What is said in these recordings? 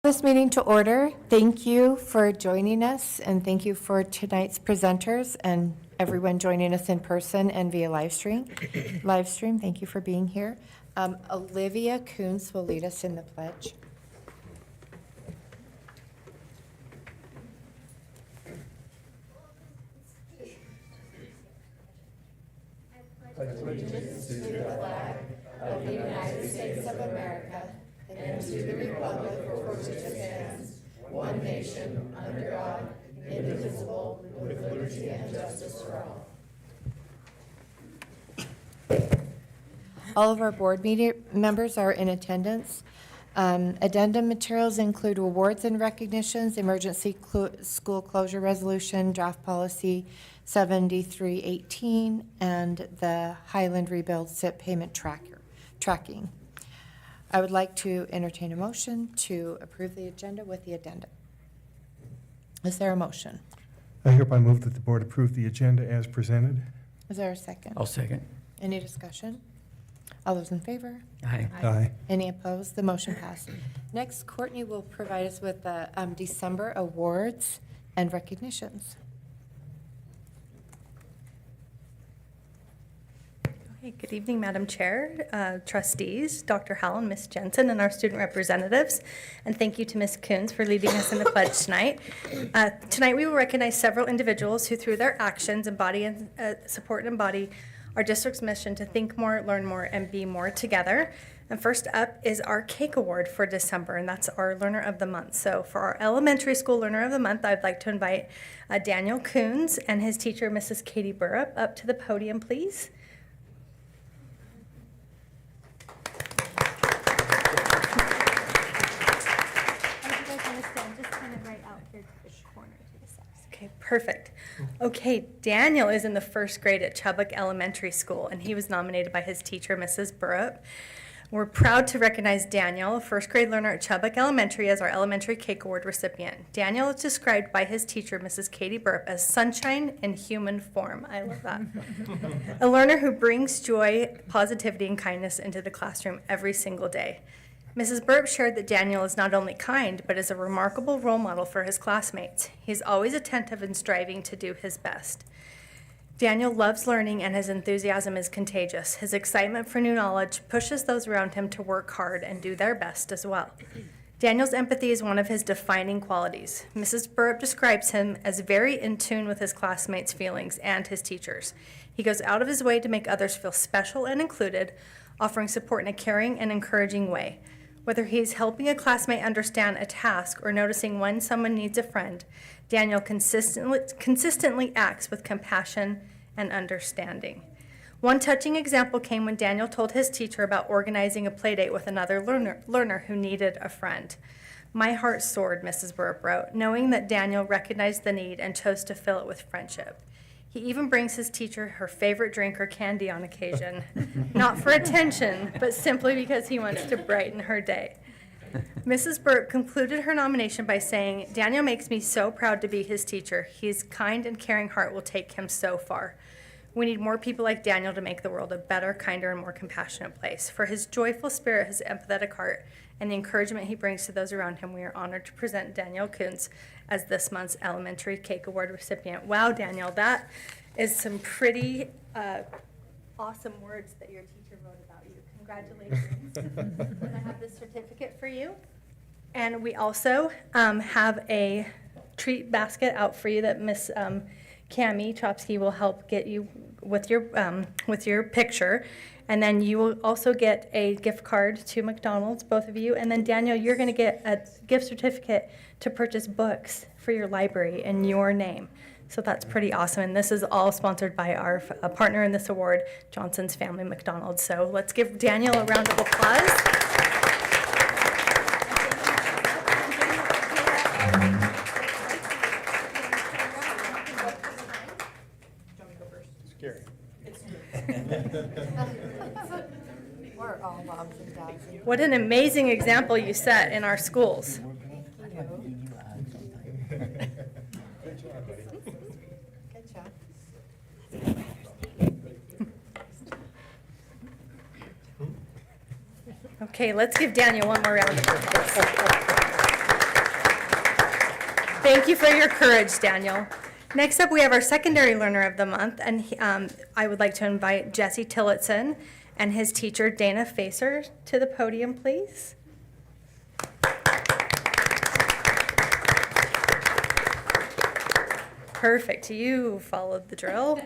This meeting to order. Thank you for joining us, and thank you for tonight's presenters and everyone joining us in person and via live stream. Thank you for being here. Olivia Coons will lead us in the pledge. Allegiance to the flag of the United States of America and to the republic for which it stands, one nation, under God, indivisible, with liberty and justice for all. All of our board members are in attendance. Addendum materials include awards and recognitions, emergency school closure resolution, draft policy 7318, and the Highland Rebuild SIP payment tracking. I would like to entertain a motion to approve the agenda with the addendum. Is there a motion? I hereby move that the board approve the agenda as presented. Is there a second? I'll second. Any discussion? All those in favor? Aye. Aye. Any opposed? The motion passed. Next, Courtney will provide us with the December awards and recognitions. Okay, good evening, Madam Chair, trustees, Dr. Howell and Ms. Jensen, and our student representatives. And thank you to Ms. Coons for leading us in the pledge tonight. Tonight we will recognize several individuals who, through their actions, embody and support and embody our district's mission to think more, learn more, and be more together. And first up is our Cake Award for December, and that's our Learner of the Month. So for our elementary school Learner of the Month, I'd like to invite Daniel Coons and his teacher, Mrs. Katie Burrup, up to the podium, please. Okay, perfect. Okay, Daniel is in the first grade at Chubbuck Elementary School, and he was nominated by his teacher, Mrs. Burrup. We're proud to recognize Daniel, a first grade learner at Chubbuck Elementary, as our Elementary Cake Award recipient. Daniel is described by his teacher, Mrs. Katie Burrup, as sunshine in human form. I love that. A learner who brings joy, positivity, and kindness into the classroom every single day. Mrs. Burrup shared that Daniel is not only kind, but is a remarkable role model for his classmates. He's always attentive and striving to do his best. Daniel loves learning, and his enthusiasm is contagious. His excitement for new knowledge pushes those around him to work hard and do their best as well. Daniel's empathy is one of his defining qualities. Mrs. Burrup describes him as very in tune with his classmates' feelings and his teachers. He goes out of his way to make others feel special and included, offering support in a caring and encouraging way. Whether he's helping a classmate understand a task or noticing when someone needs a friend, Daniel consistently acts with compassion and understanding. One touching example came when Daniel told his teacher about organizing a play date with another learner who needed a friend. My heart soared, Mrs. Burrup wrote, knowing that Daniel recognized the need and chose to fill it with friendship. He even brings his teacher her favorite drink or candy on occasion, not for attention, but simply because he wants to brighten her day. Mrs. Burrup concluded her nomination by saying, "Daniel makes me so proud to be his teacher. His kind and caring heart will take him so far. We need more people like Daniel to make the world a better, kinder, and more compassionate place. For his joyful spirit, his empathetic heart, and the encouragement he brings to those around him, we are honored to present Daniel Coons as this month's Elementary Cake Award recipient." Wow, Daniel, that is some pretty awesome words that your teacher wrote about you. Congratulations. And I have this certificate for you. And we also have a treat basket out for you that Miss Cami Chopsky will help get you with your picture. And then you will also get a gift card to McDonald's, both of you. And then Daniel, you're going to get a gift certificate to purchase books for your library in your name. So that's pretty awesome. And this is all sponsored by our partner in this award, Johnson's Family McDonald's. So let's give Daniel a round of applause. Scary. We're all moms and dads. What an amazing example you set in our schools. Good job. Okay, let's give Daniel one more round of applause. Thank you for your courage, Daniel. Next up, we have our secondary learner of the month, and I would like to invite Jesse Tillotson and his teacher, Dana Facer, to the podium, please. Perfect. You followed the drill.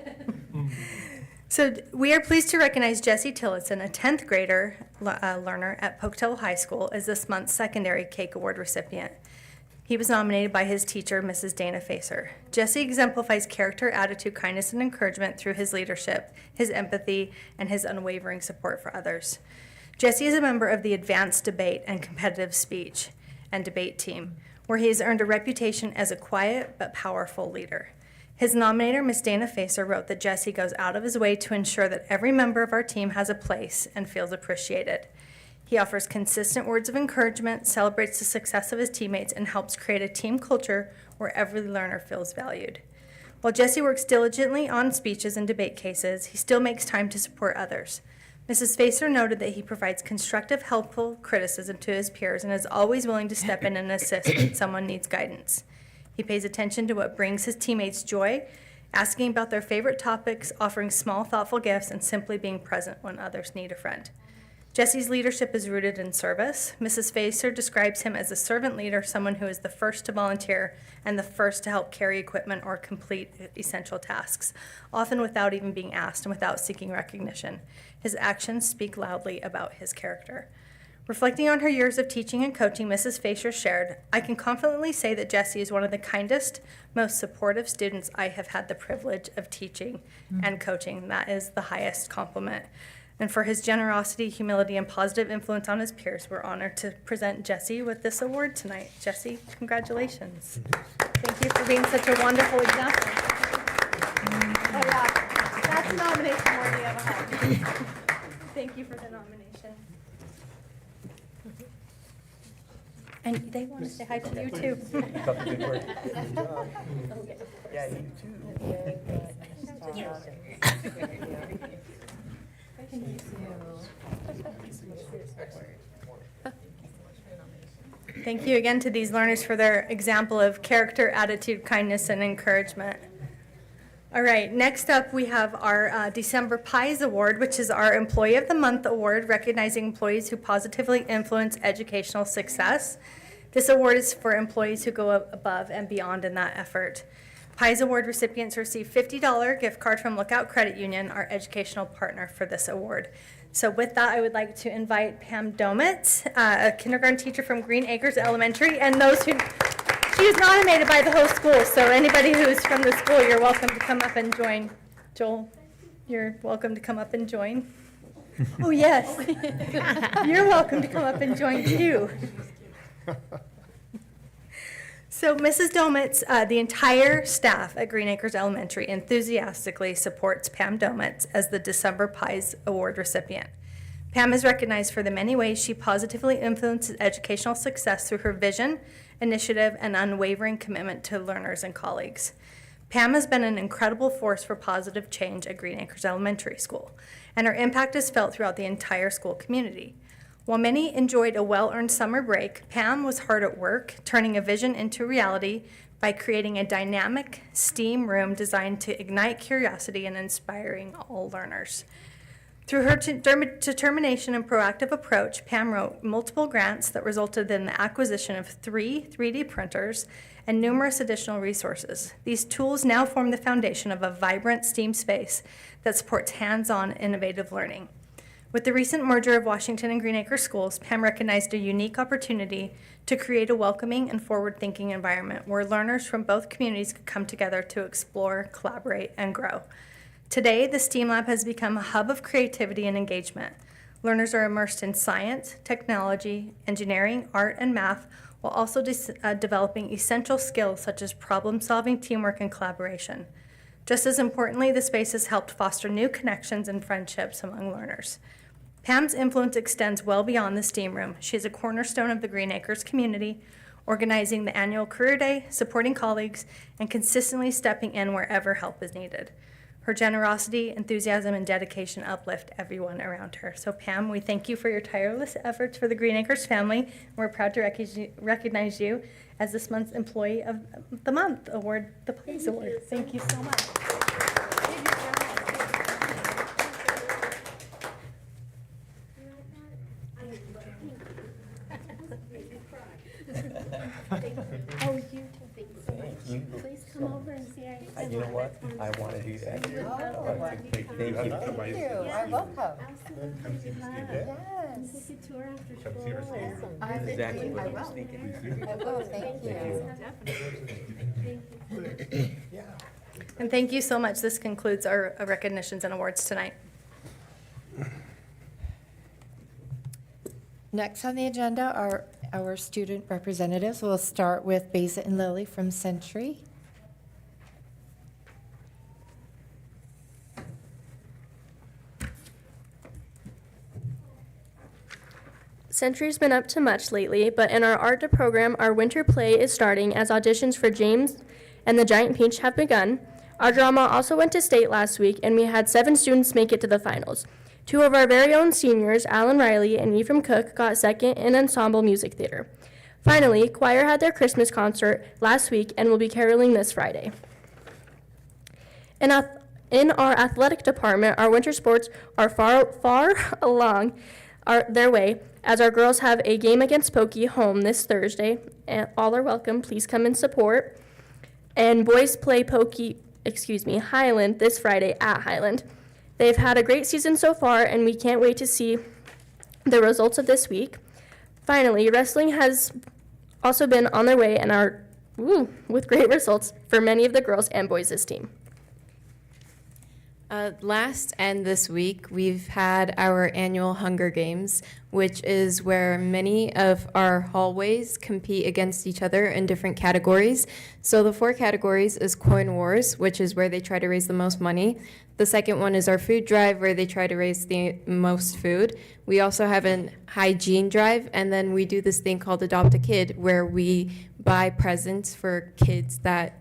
So we are pleased to recognize Jesse Tillotson, a 10th grader learner at Pocatello High School, as this month's secondary cake award recipient. He was nominated by his teacher, Mrs. Dana Facer. Jesse exemplifies character, attitude, kindness, and encouragement through his leadership, his empathy, and his unwavering support for others. Jesse is a member of the Advanced Debate and Competitive Speech and Debate team, where he has earned a reputation as a quiet but powerful leader. His nominator, Ms. Dana Facer, wrote that Jesse goes out of his way to ensure that every member of our team has a place and feels appreciated. He offers consistent words of encouragement, celebrates the success of his teammates, and helps create a team culture where every learner feels valued. While Jesse works diligently on speeches and debate cases, he still makes time to support others. Mrs. Facer noted that he provides constructive, helpful criticism to his peers and is always willing to step in and assist when someone needs guidance. He pays attention to what brings his teammates joy, asking about their favorite topics, offering small, thoughtful gifts, and simply being present when others need a friend. Jesse's leadership is rooted in service. Mrs. Facer describes him as a servant leader, someone who is the first to volunteer and the first to help carry equipment or complete essential tasks, often without even being asked and without seeking recognition. His actions speak loudly about his character. Reflecting on her years of teaching and coaching, Mrs. Facer shared, "I can confidently say that Jesse is one of the kindest, most supportive students I have had the privilege of teaching and coaching. That is the highest compliment. And for his generosity, humility, and positive influence on his peers, we're honored to present Jesse with this award tonight." Jesse, congratulations. Thank you for being such a wonderful example. Oh yeah, that's nomination worthy of a hug. Thank you for the nomination. And they want to say hi to you too. Yeah, you Thank you again to these learners for their example of character, attitude, kindness, and encouragement. All right, next up we have our December Pies Award, which is our Employee of the Month Award, recognizing employees who positively influence educational success. This award is for employees who go above and beyond in that effort. Pies Award recipients receive $50 gift card from Lookout Credit Union, our educational partner for this award. So with that, I would like to invite Pam Domitz, a kindergarten teacher from Green Acres Elementary, and those who, she is nominated by the whole school, so anybody who is from the school, you're welcome to come up and join. Joel, you're welcome to come up and join. Oh, yes. You're welcome to come up and join too. So Mrs. Domitz, the entire staff at Green Acres Elementary enthusiastically supports Pam Domitz as the December Pies Award recipient. Pam is recognized for the many ways she positively influences educational success through her vision, initiative, and unwavering commitment to learners and colleagues. Pam has been an incredible force for positive change at Green Acres Elementary School, and her impact is felt throughout the entire school community. While many enjoyed a well-earned summer break, Pam was hard at work, turning a vision into reality by creating a dynamic STEAM room designed to ignite curiosity and inspiring all learners. Through her determination and proactive approach, Pam wrote multiple grants that resulted in the acquisition of 3 3D printers and numerous additional resources. These tools now form the foundation of a vibrant STEAM space that supports hands-on innovative learning. With the recent merger of Washington and Green Acres schools, Pam recognized a unique opportunity to create a welcoming and forward-thinking environment where learners from both communities could come together to explore, collaborate, and grow. Today, the STEAM Lab has become a hub of creativity and engagement. Learners are immersed in science, technology, engineering, art, and math, while also developing essential skills such as problem-solving, teamwork, and collaboration. Just as importantly, the space has helped foster new connections and friendships among learners. Pam's influence extends well beyond the STEAM room. She is a cornerstone of the Green Acres community, organizing the annual Career Day, supporting colleagues, and consistently stepping in wherever help is needed. Her generosity, enthusiasm, and dedication uplift everyone around her. So Pam, we thank you for your tireless efforts for the Green Acres family. We're proud to recognize you as this month's Employee of the Month award, the Plays Award. Thank you so much. Oh, you too. Thanks so much. Please come over and see our. You know what? I want to do that. Thank you. Thank you. You're welcome. Absolutely. Yes. Take a tour after school. That's exactly what I was thinking. I will, thank you. And thank you so much. This concludes our recognitions and awards tonight. Next on the agenda are our student representatives. We'll start with Beza and Lily from Century. Century's been up to much lately, but in our art program, our winter play is starting as auditions for James and the Giant Peach have begun. Our drama also went to state last week, and we had 7 students make it to the finals. 2 of our very own seniors, Alan Riley and Ephraim Cook, got second in ensemble music theater. Finally, choir had their Christmas concert last week and will be caroling this Friday. In our athletic department, our winter sports are far along their way, as our girls have a game against Pokey home this Thursday, and all are welcome. Please come and support. And boys play Highland this Friday at Highland. They've had a great season so far, and we can't wait to see the results of this week. Finally, wrestling has also been on their way and are with great results for many of the girls and boys' team. Last and this week, we've had our annual Hunger Games, which is where many of our hallways compete against each other in different categories. So the 4 categories is Coin Wars, which is where they try to raise the most money. The second one is our food drive, where they try to raise the most food. We also have an hygiene drive, and then we do this thing called Adopt a Kid, where we buy presents for kids that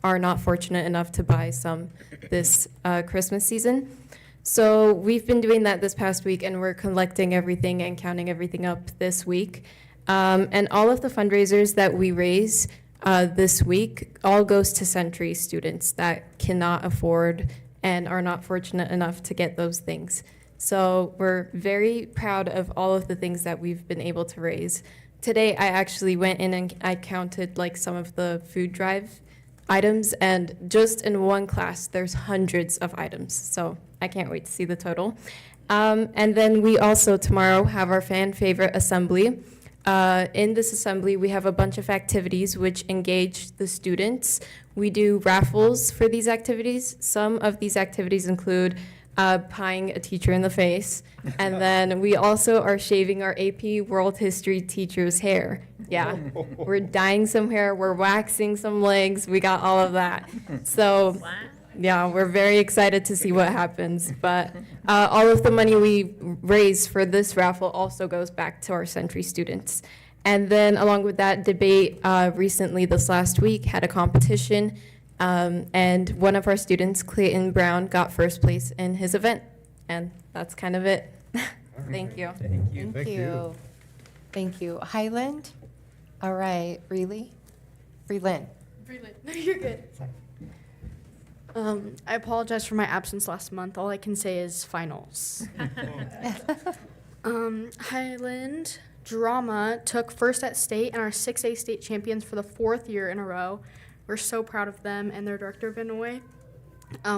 are not fortunate enough to buy some this Christmas season. So we've been doing that this past week, and we're collecting everything and counting everything up this week. And all of the fundraisers that we raise this week all goes to Century students that cannot afford and are not fortunate enough to get those things. So we're very proud of all of the things that we've been able to raise. Today, I actually went in and I counted like some of the food drive items, and just in one class, there's hundreds of items. So I can't wait to see the total. And then we also tomorrow have our fan favorite assembly. In this assembly, we have a bunch of activities which engage the students. We do raffles for these activities. Some of these activities include pieing a teacher in the face. And then we also are shaving our AP World History teacher's hair. Yeah, we're dyeing some hair, we're waxing some legs, we got all of that. So, yeah, we're very excited to see what happens. But all of the money we raise for this raffle also goes back to our Century students. And then along with that, debate recently this last week had a competition. And one of our students, Clayton Brown, got first place in his event. And that's kind of it. Thank you. Thank you. Thank you. Thank you. Highland? All right. Freeland? No, you're good. I apologize for my absence last month. All I can say is finals. Highland Drama took first at state and are 6A state champions for the 4th year in a row. We're so proud of them and their director, Benaway.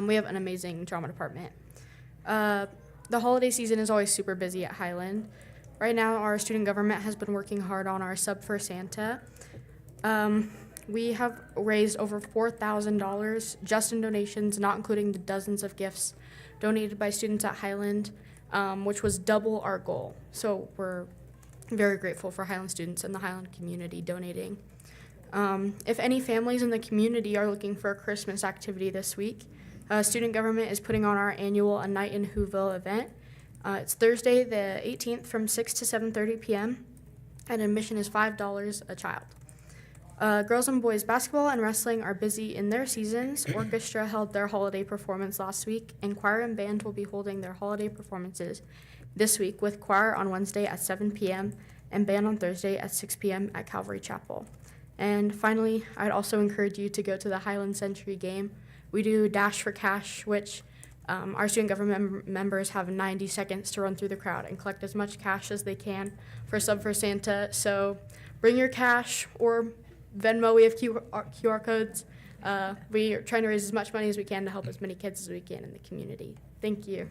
We have an amazing drama department. The holiday season is always super busy at Highland. Right now, our student government has been working hard on our Sub for Santa. We have raised over $4,000 just in donations, not including the dozens of gifts donated by students at Highland, which was double our goal. So we're very grateful for Highland students and the Highland community donating. If any families in the community are looking for a Christmas activity this week, student government is putting on our annual A Night in Whoville event. It's Thursday the 18th from 6 to 7:30 p.m. and admission is $5 a child. Girls and boys basketball and wrestling are busy in their seasons. Orchestra held their holiday performance last week, and choir and band will be holding their holiday performances this week, with choir on Wednesday at 7 p.m. and band on Thursday at 6 p.m. at Calvary Chapel. And finally, I'd also encourage you to go to the Highland Century game. We do Dash for Cash, which our student government members have 90 seconds to run through the crowd and collect as much cash as they can for Sub for Santa. So bring your cash or Venmo. We have QR codes. We are trying to raise as much money as we can to help as many kids as we can in the community. Thank you.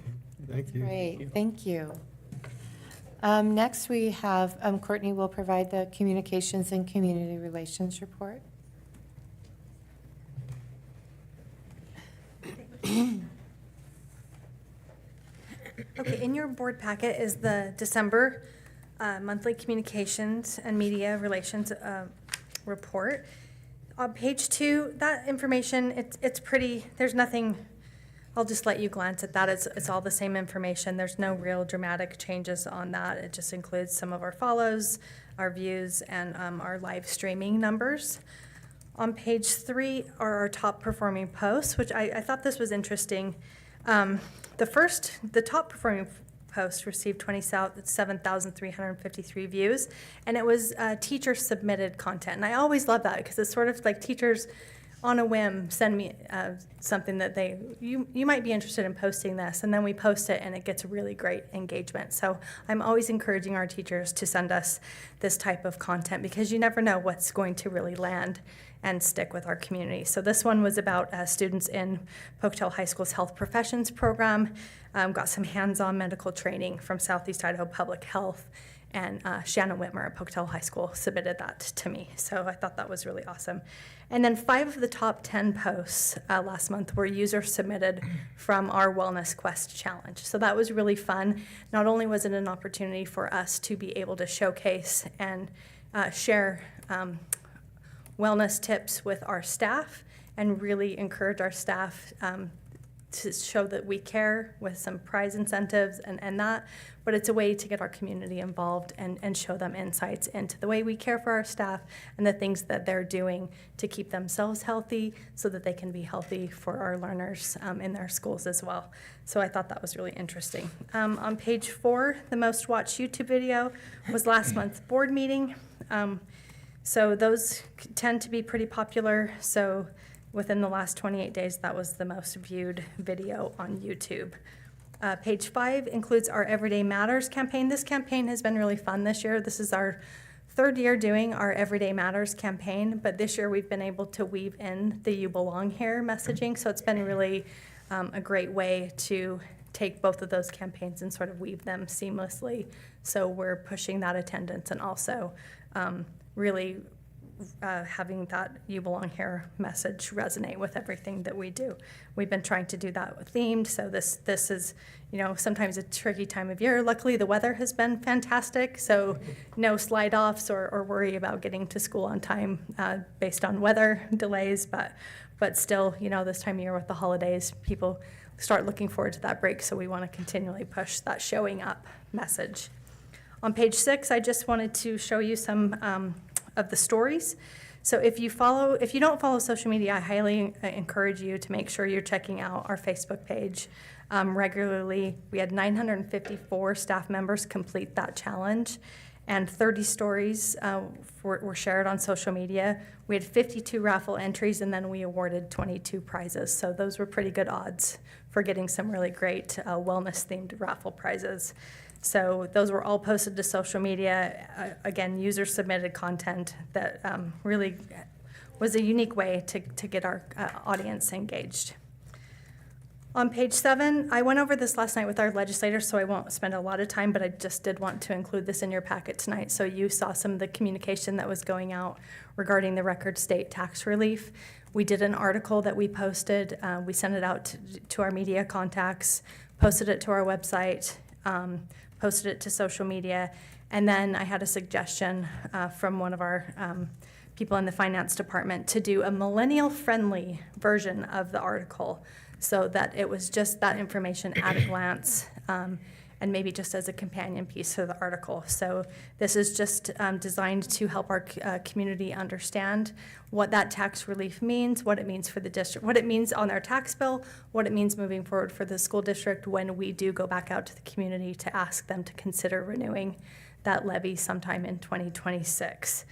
Thank you. Great, thank you. Next, we have Courtney will provide the Communications and Community Relations report. Okay, in your board packet is the December monthly communications and media relations report. On page 2, that information, it's pretty, there's nothing, I'll just let you glance at that. It's all the same information. There's no real dramatic changes on that. It just includes some of our follows, our views, and our live streaming numbers. On page 3 are our top performing posts, which I thought this was interesting. The top performing post received 27,353 views, and it was teacher submitted content. And I always love that because it's sort of like teachers on a whim send me something that you might be interested in posting this, and then we post it and it gets really great engagement. So I'm always encouraging our teachers to send us this type of content because you never know what's going to really land and stick with our community. So this one was about students in Pocatello High School's Health Professions program, got some hands-on medical training from Southeast Idaho Public Health, and Shannon Whitmer at Pocatello High School submitted that to me. So I thought that was really awesome. And then 5 of the top 10 posts last month were user submitted from our Wellness Quest Challenge. So that was really fun. Not only was it an opportunity for us to be able to showcase and share wellness tips with our staff and really encourage our staff to show that we care with some prize incentives and that, but it's a way to get our community involved and show them insights into the way we care for our staff and the things that they're doing to keep themselves healthy so that they can be healthy for our learners in their schools as well. So I thought that was really interesting. On page 4, the most watched YouTube video was last month's board meeting. So those tend to be pretty popular. So within the last 28 days, that was the most viewed video on YouTube. Page 5 includes our Everyday Matters campaign. This campaign has been really fun this year. This is our 3rd year doing our Everyday Matters campaign, but this year we've been able to weave in the You Belong Here messaging. So it's been really a great way to take both of those campaigns and sort of weave them seamlessly. So we're pushing that attendance and also really having that You Belong Here message resonate with everything that we do. We've been trying to do that with themed, so this is, sometimes a tricky time of year. Luckily, the weather has been fantastic, so no slide-offs or worry about getting to school on time based on weather delays, but still, this time of year with the holidays, people start looking forward to that break, so we want to continually push that showing up message. On page 6, I just wanted to show you some of the stories. So if you don't follow social media, I highly encourage you to make sure you're checking out our Facebook page regularly. We had 954 staff members complete that challenge, and 30 stories were shared on social media. We had 52 raffle entries, and then we awarded 22 prizes. So those were pretty good odds for getting some really great wellness-themed raffle prizes. So those were all posted to social media. Again, user-submitted content that really was a unique way to get our audience engaged. On page 7, I went over this last night with our legislators, so I won't spend a lot of time, but I just did want to include this in your packet tonight so you saw some of the communication that was going out regarding the record state tax relief. We did an article that we posted. We sent it out to our media contacts, posted it to our website, posted it to social media, and then I had a suggestion from one of our people in the finance department to do a millennial-friendly version of the article so that it was just that information at a glance. And and maybe just as a companion piece to the article. So this is just designed to help our community understand what that tax relief means, what it means for the district, what it means on their tax bill, what it means moving forward for the school district when we do go back out to the community to ask them to consider renewing that levy sometime in 2026.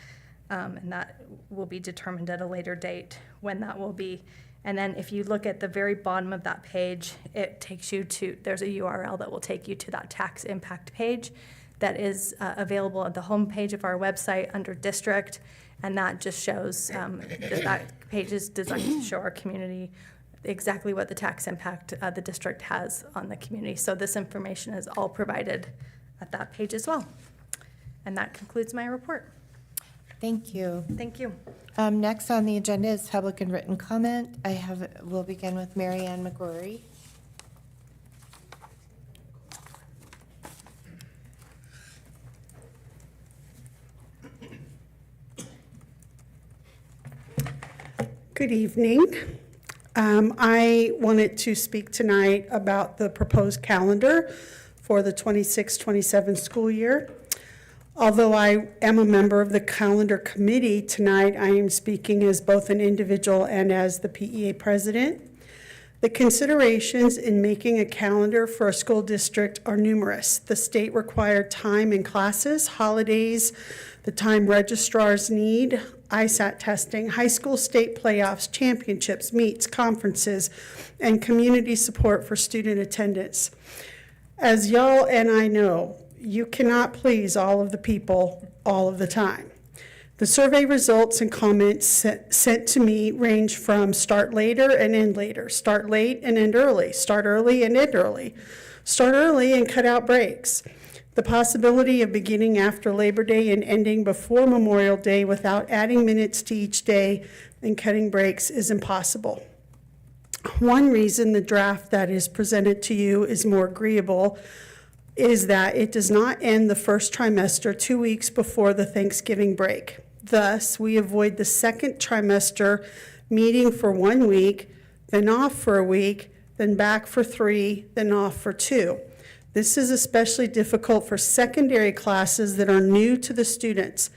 And that will be determined at a later date when that will be. And then if you look at the very bottom of that page, it takes you to, there's a URL that will take you to that tax impact page that is available at the home page of our website under district. And that just shows, that page is designed to show our community exactly what the tax impact the district has on the community. So this information is all provided at that page as well. And that concludes my report. Thank you. Thank you. Next on the agenda is public and written comment. We'll begin with Mary Ann McGrory. Good evening. I wanted to speak tonight about the proposed calendar for the 26-27 school year. Although I am a member of the calendar committee, tonight I am speaking as both an individual and as the PEA president. The considerations in making a calendar for a school district are numerous. The state required time in classes, holidays, the time registrars need, ISAT testing, high school state playoffs, championships, meets, conferences, and community support for student attendance. As y'all and I know, you cannot please all of the people all of the time. The survey results and comments sent to me range from start later and end later, start late and end early, start early and end early, start early and cut out breaks. The possibility of beginning after Labor Day and ending before Memorial Day without adding minutes to each day and cutting breaks is impossible. One reason the draft that is presented to you is more agreeable is that it does not end the first trimester 2 weeks before the Thanksgiving break. Thus, we avoid the second trimester meeting for 1 week, then off for a week, then back for 3, then off for 2. This is especially difficult for secondary classes that are new to the students.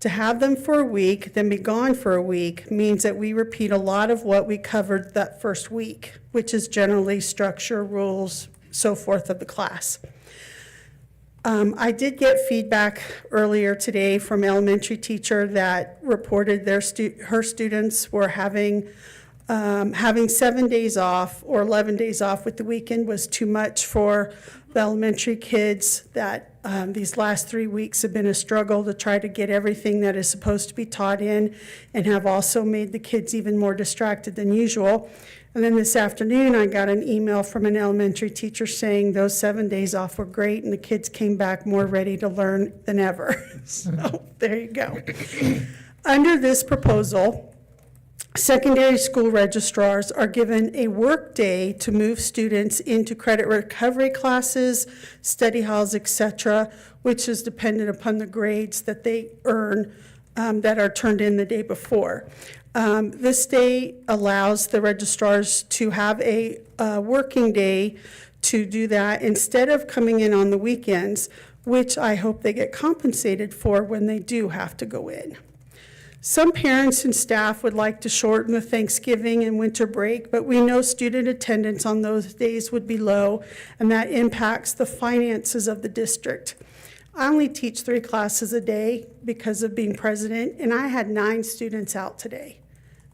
To have them for a week, then be gone for a week, means that we repeat a lot of what we covered that first week, which is generally structure, rules, so forth of the class. I did get feedback earlier today from an elementary teacher that reported her students were having 7 days off or 11 days off with the weekend was too much for the elementary kids, that these last 3 weeks have been a struggle to try to get everything that is supposed to be taught in, and have also made the kids even more distracted than usual. And then this afternoon, I got an email from an elementary teacher saying those 7 days off were great and the kids came back more ready to learn than ever. So there you go. Under this proposal, secondary school registrars are given a work day to move students into credit recovery classes, study halls, etc., which is dependent upon the grades that they earn that are turned in the day before. This day allows the registrars to have a working day to do that instead of coming in on the weekends, which I hope they get compensated for when they do have to go in. Some parents and staff would like to shorten the Thanksgiving and winter break, but we know student attendance on those days would be low, and that impacts the finances of the district. I only teach 3 classes a day because of being president, and I had 9 students out today.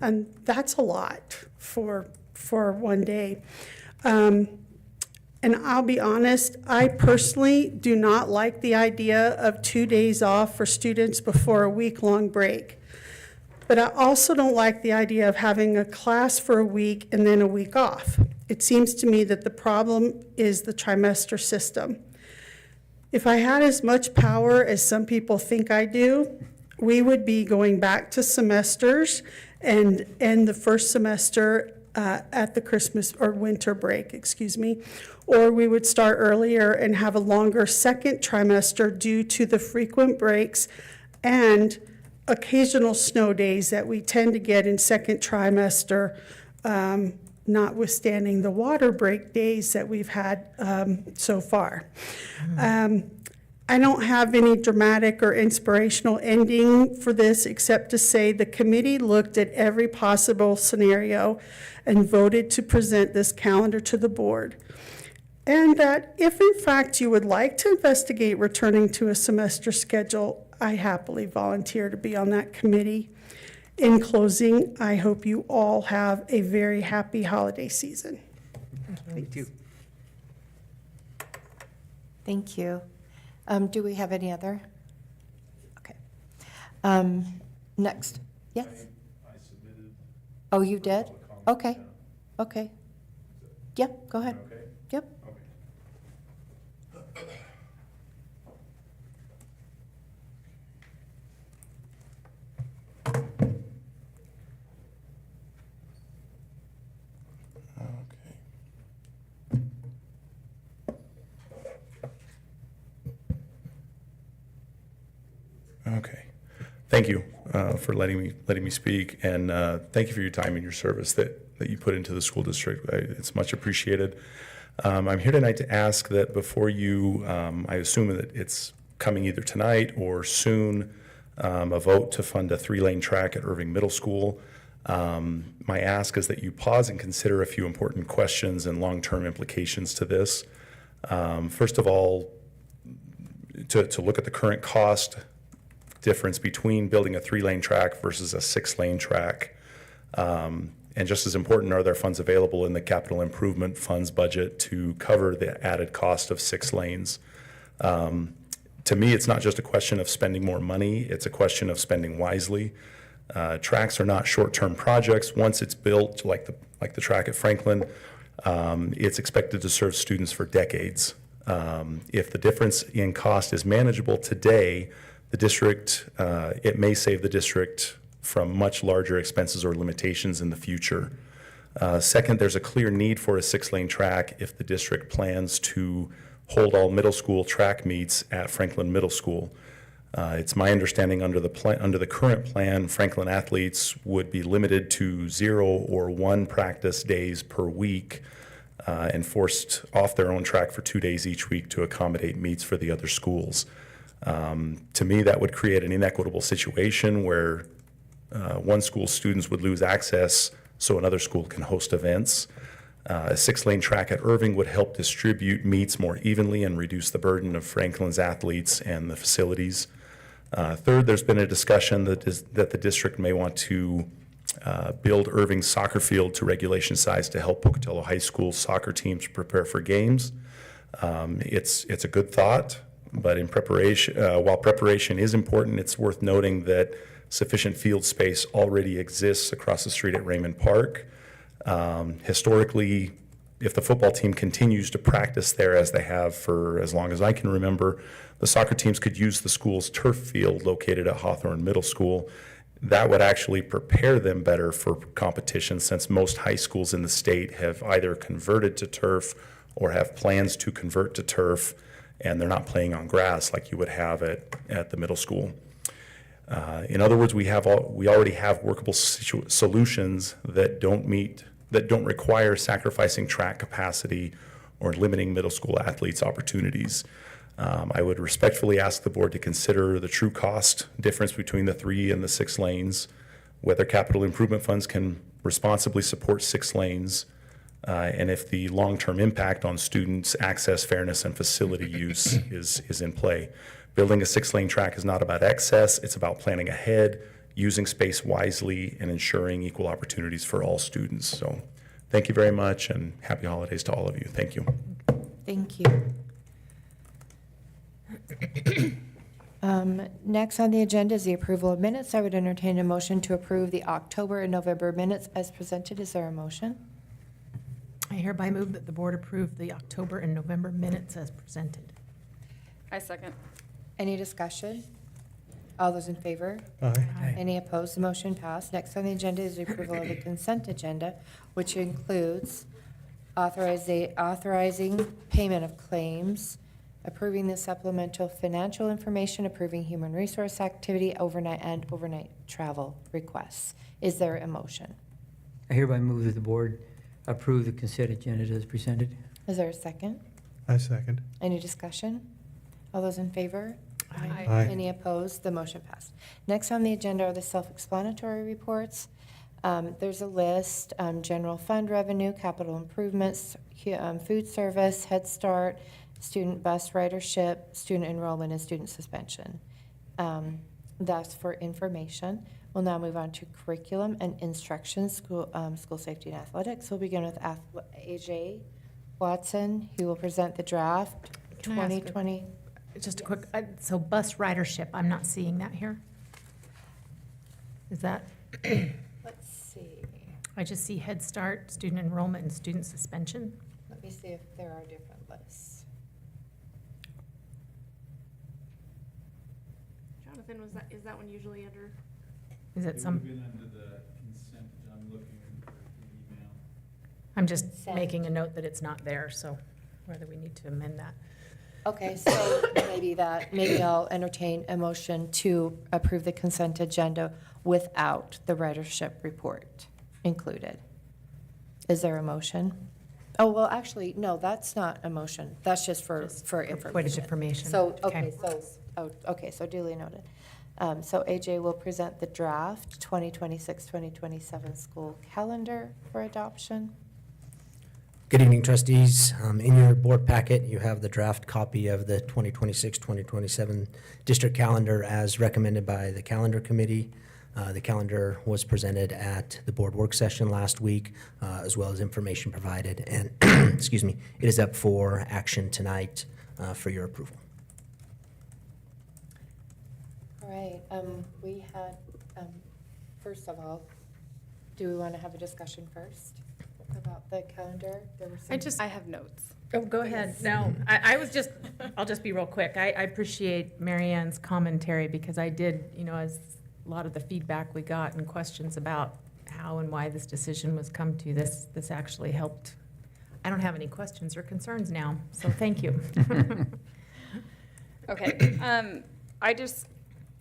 And that's a lot for 1 day. And I'll be honest, I personally do not like the idea of 2 days off for students before a week-long break. But I also don't like the idea of having a class for a week and then a week off. It seems to me that the problem is the trimester system. If I had as much power as some people think I do, we would be going back to semesters and end the first semester at the Christmas or winter break, or we would start earlier and have a longer second trimester due to the frequent breaks and occasional snow days that we tend to get in second trimester notwithstanding the water break days that we've had so far. I don't have any dramatic or inspirational ending for this except to say the committee looked at every possible scenario and voted to present this calendar to the board. And that if in fact you would like to investigate returning to a semester schedule, I happily volunteer to be on that committee. In closing, I hope you all have a very happy holiday season. Thank you. Thank you. Do we have any other? Okay. Next, yes? I submitted. Oh, you did? public comment, Okay, yeah. okay. Yep, go ahead. Okay? Yep. Okay. Okay. Thank you for letting me speak, and thank you for your time and your service that you put into the school district. It's much appreciated. I'm here tonight to ask that before you, I assume that it's coming either tonight or soon, a vote to fund a 3-lane track at Irving Middle School. My ask is that you pause and consider a few important questions and long-term implications to this. First of all, to look at the current cost difference between building a 3-lane track versus a 6-lane track. And just as important, are there funds available in the capital improvement funds budget to cover the added cost of 6 lanes? To me, it's not just a question of spending more money, it's a question of spending wisely. Tracks are not short-term projects. Once it's built, like the track at Franklin, it's expected to serve students for decades. If the difference in cost is manageable today, the district, it may save the district from much larger expenses or limitations in the future. Second, there's a clear need for a 6-lane track if the district plans to hold all middle school track meets at Franklin Middle School. It's my understanding under the current plan, Franklin athletes would be limited to 0 or 1 practice days per week and forced off their own track for 2 days each week to accommodate meets for the other schools. To me, that would create an inequitable situation where one school's students would lose access so another school can host events. A 6-lane track at Irving would help distribute meets more evenly and reduce the burden of Franklin's athletes and the facilities. Third, there's been a discussion that the district may want to build Irving's soccer field to regulation size to help Pocatello High School soccer teams prepare for games. It's a good thought, but in preparation, while preparation is important, it's worth noting that sufficient field space already exists across the street at Raymond Park. Historically, if the football team continues to practice there as they have for as long as I can remember, the soccer teams could use the school's turf field located at Hawthorne Middle School. That would actually prepare them better for competition, since most high schools in the state have either converted to turf or have plans to convert to turf, and they're not playing on grass like you would have at the middle school. In other words, we already have workable solutions that don't require sacrificing track capacity or limiting middle school athletes' opportunities. I would respectfully ask the board to consider the true cost difference between the 3 and the 6 lanes, whether capital improvement funds can responsibly support 6 lanes, and if the long-term impact on students' access, fairness, and facility use is in play. Building a 6-lane track is not about excess, it's about planning ahead, using space wisely, and ensuring equal opportunities for all students. So thank you very much, and happy holidays to all of you. Thank you. Thank you. Next on the agenda is the approval of minutes. I would entertain a motion to approve the October and November minutes as presented. Is there a motion? I hereby move that the board approve the October and November minutes as presented. I second. Any discussion? All those in favor? Aye. Any opposed? The motion passed. Next on the agenda is the approval of the consent agenda, which includes authorizing payment of claims, approving the supplemental financial information, approving human resource activity, overnight travel requests. Is there a motion? I hereby move that the board approve the consent agenda as presented. Is there a second? I second. Any discussion? All those in favor? Aye. Any opposed? The motion passed. Next on the agenda are the self-explanatory reports. There's a list, general fund revenue, capital improvements, food service, Head Start, student bus ridership, student enrollment, and student suspension. That's for information. We'll now move on to curriculum and instruction, school safety and athletics. We'll begin with AJ Watson, who will present the draft Can I ask a- 2020. Just a quick, so bus ridership, I'm not seeing that here. Is that, Let's see. I just see Head Start, student enrollment, and student suspension. Let me see if there are different lists. Jonathan, is that one usually under? Is it some, been under the consent, I'm looking for the email. I'm just Consent. making a note that it's not there, so whether we need to amend that. Okay, so maybe I'll entertain a motion to approve the consent agenda without the ridership report included. Is there a motion? Oh, well, actually, no, that's not a motion. That's just for Point of information. information. So, okay, so duly noted. So AJ will present the draft 2026-2027 school calendar for adoption. Good evening, trustees. In your board packet, you have the draft copy of the 2026-2027 district calendar as recommended by the calendar committee. The calendar was presented at the board work session last week, as well as information provided. And, excuse me, it is up for action tonight for your approval. All right, we had, first of all, do we want to have a discussion first about the calendar? There were some. I have notes. Oh, go ahead. No, I'll just be real quick. I appreciate Mary Ann's commentary because I did, as a lot of the feedback we got and questions about how and why this decision was come to, this actually helped. I don't have any questions or concerns now, so thank you. Okay,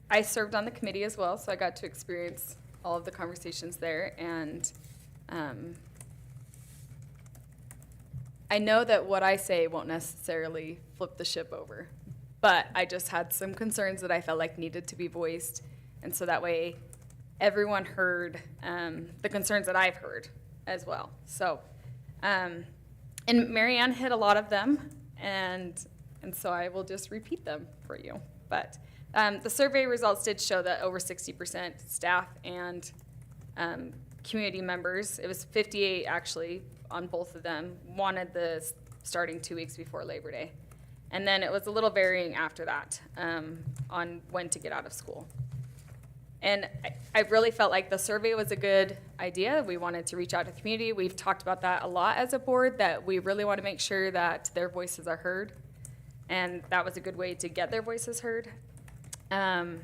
I served on the committee as well, so I got to experience all of the conversations there, and I know that what I say won't necessarily flip the ship over, but I just had some concerns that I felt like needed to be voiced, and so that way everyone heard the concerns that I've heard as well. So, and Mary Ann hit a lot of them, and so I will just repeat them for you. But the survey results did show that over 60% staff and community members, it was 58 actually on both of them, wanted the starting 2 weeks before Labor Day. And then it was a little varying after that on when to get out of school. And I really felt like the survey was a good idea. We wanted to reach out to the community. We've talked about that a lot as a board, that we really want to make sure that their voices are heard. And that was a good way to get their voices heard. I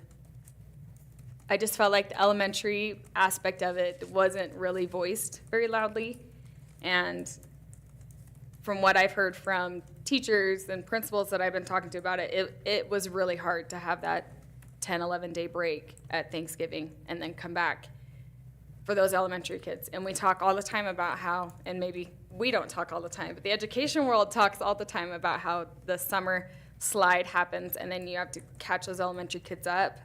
just felt like the elementary aspect of it wasn't really voiced very loudly. And from what I've heard from teachers and principals that I've been talking to about it, it was really hard to have that 10, 11-day break at Thanksgiving and then come back for those elementary kids. And we talk all the time about how, and maybe we don't talk all the time, but the education world talks all the time about how the summer slide happens and then you have to catch those elementary kids up.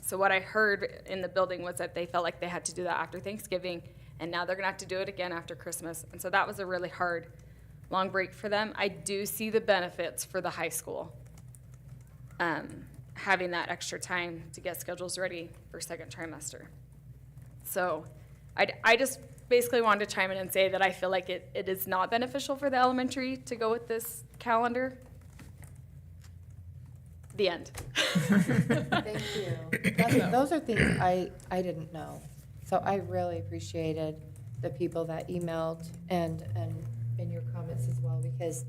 So what I heard in the building was that they felt like they had to do that after Thanksgiving, and now they're gonna have to do it again after Christmas. And so that was a really hard, long break for them. I do see the benefits for the high school, having that extra time to get schedules ready for second trimester. So I just basically wanted to chime in and say that I feel like it is not beneficial for the elementary to go with this calendar. The end. Thank you. Those are things I didn't know. So I really appreciated the people that emailed and your comments as well, because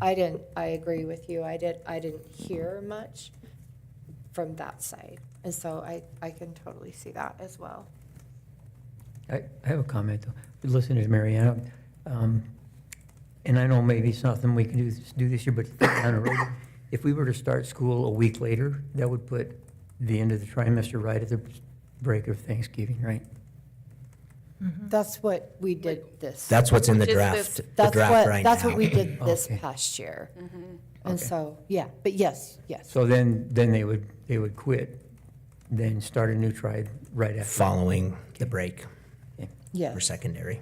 I agree with you. I didn't hear much from that side. And so I can totally see that as well. I have a comment, though. Listening to Mary Ann, and I know maybe it's something we can do this year, but down the road, if we were to start school a week later, that would put the end of the trimester right at the break of Thanksgiving, right? Mm-hmm. That's what we did this. That's what's in the Which is draft, this- the That's draft what, right that's now. what we did this Okay. past year. Mm-hmm. And Okay. so, yeah, but yes, yes. So then they would quit, then start a new tribe right after. Following the break for Yes. secondary.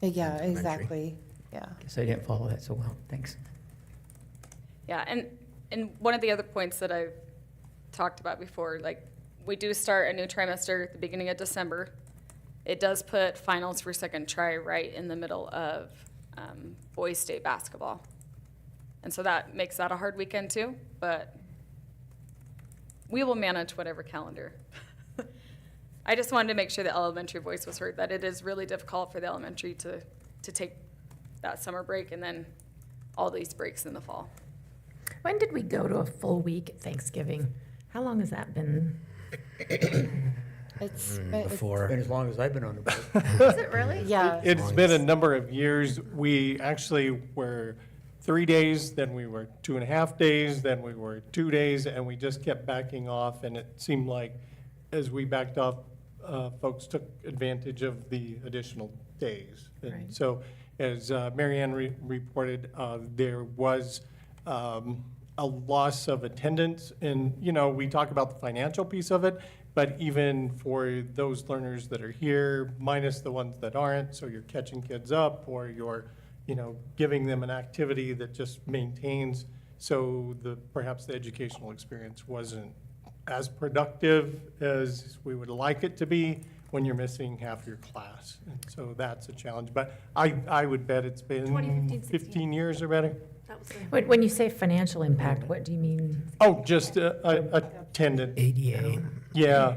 Yeah, elementary. exactly, yeah. Guess I didn't follow that so well. Thanks. Yeah, and one of the other points that I've talked about before, like, we do start a new trimester at the beginning of December. It does put finals for second try right in the middle of boys' state basketball. And so that makes that a hard weekend too, but we will manage whatever calendar. I just wanted to make sure the elementary voice was heard, that it is really difficult for the elementary to take that summer break and then all these breaks in the fall. When did we go to a full week at Thanksgiving? How long has that been? It's, Before. Been as long as I've been on the board. Is it really? yeah, It's been a number of years. We actually were 3 days, then we were 2.5 days, then we were 2 days, and we just kept backing off. And it seemed like as we backed off, folks took advantage of the additional days. And Right. so, as Mary Ann reported, there was a loss of attendance. And, you know, we talk about the financial piece of it, but even for those learners that are here, minus the ones that aren't, so you're catching kids up, or you're, you know, giving them an activity that just maintains, so perhaps the educational experience wasn't as productive as we would like it to be when you're missing half your class. And so that's a challenge. But I would bet it's been 2015, 15 years or better. That was When you say financial impact, what do you mean? Oh, just attendance. ADA. Yeah,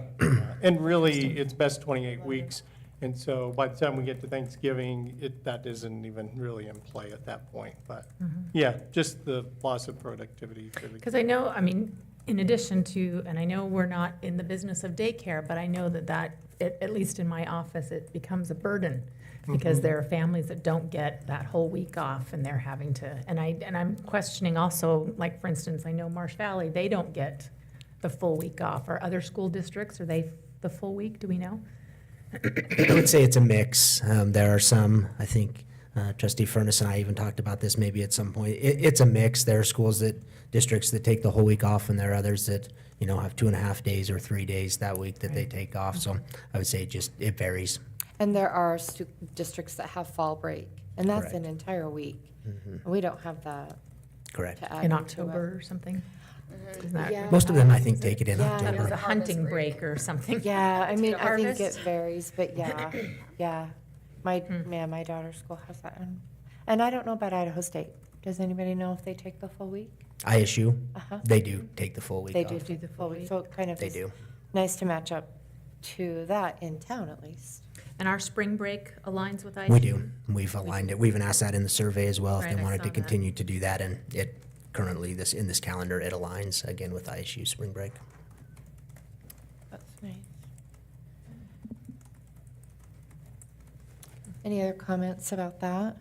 and really, it's best 28 weeks. And so by the time we get to Thanksgiving, that isn't even really in play at that point. But yeah, just the loss of productivity for the. Because I know, I mean, in addition to, and I know we're not in the business of daycare, but I know that at least in my office, it becomes a burden because there are families that don't get that whole week off and they're having to, and I'm questioning also, like, for instance, I know Marsh Valley, they don't get the full week off. Are other school districts, are they the full week? Do we know? I would say it's a mix. There are some, I think, Trustee Furness and I even talked about this maybe at some point. It's a mix. There are districts that take the whole week off, and there are others that, you know, have 2.5 days or 3 days that week that they take off. So I would say it varies. and there are districts that have fall break, and that's an Correct. entire week. We don't have that Correct. to add In into October or something? Isn't that- Yeah. Most of them, I think, take it in Yeah. That was October. a hunting break or something. Yeah, I mean, To I think harvest? it varies, but yeah, yeah. My daughter's school has that. And I don't know about Idaho State. Does anybody know if they take the full week? ISU, Uh-huh. they do take the full week They off. do the full week, so it kind of They is do. nice to match up to that in town at least. And our spring break aligns with ISU? We do. We've aligned it. We even asked that in the survey as well, if Right, they I wanted saw to that. continue to do that. And it currently, in this calendar, it aligns again with ISU spring break. That's nice. Any other comments about that?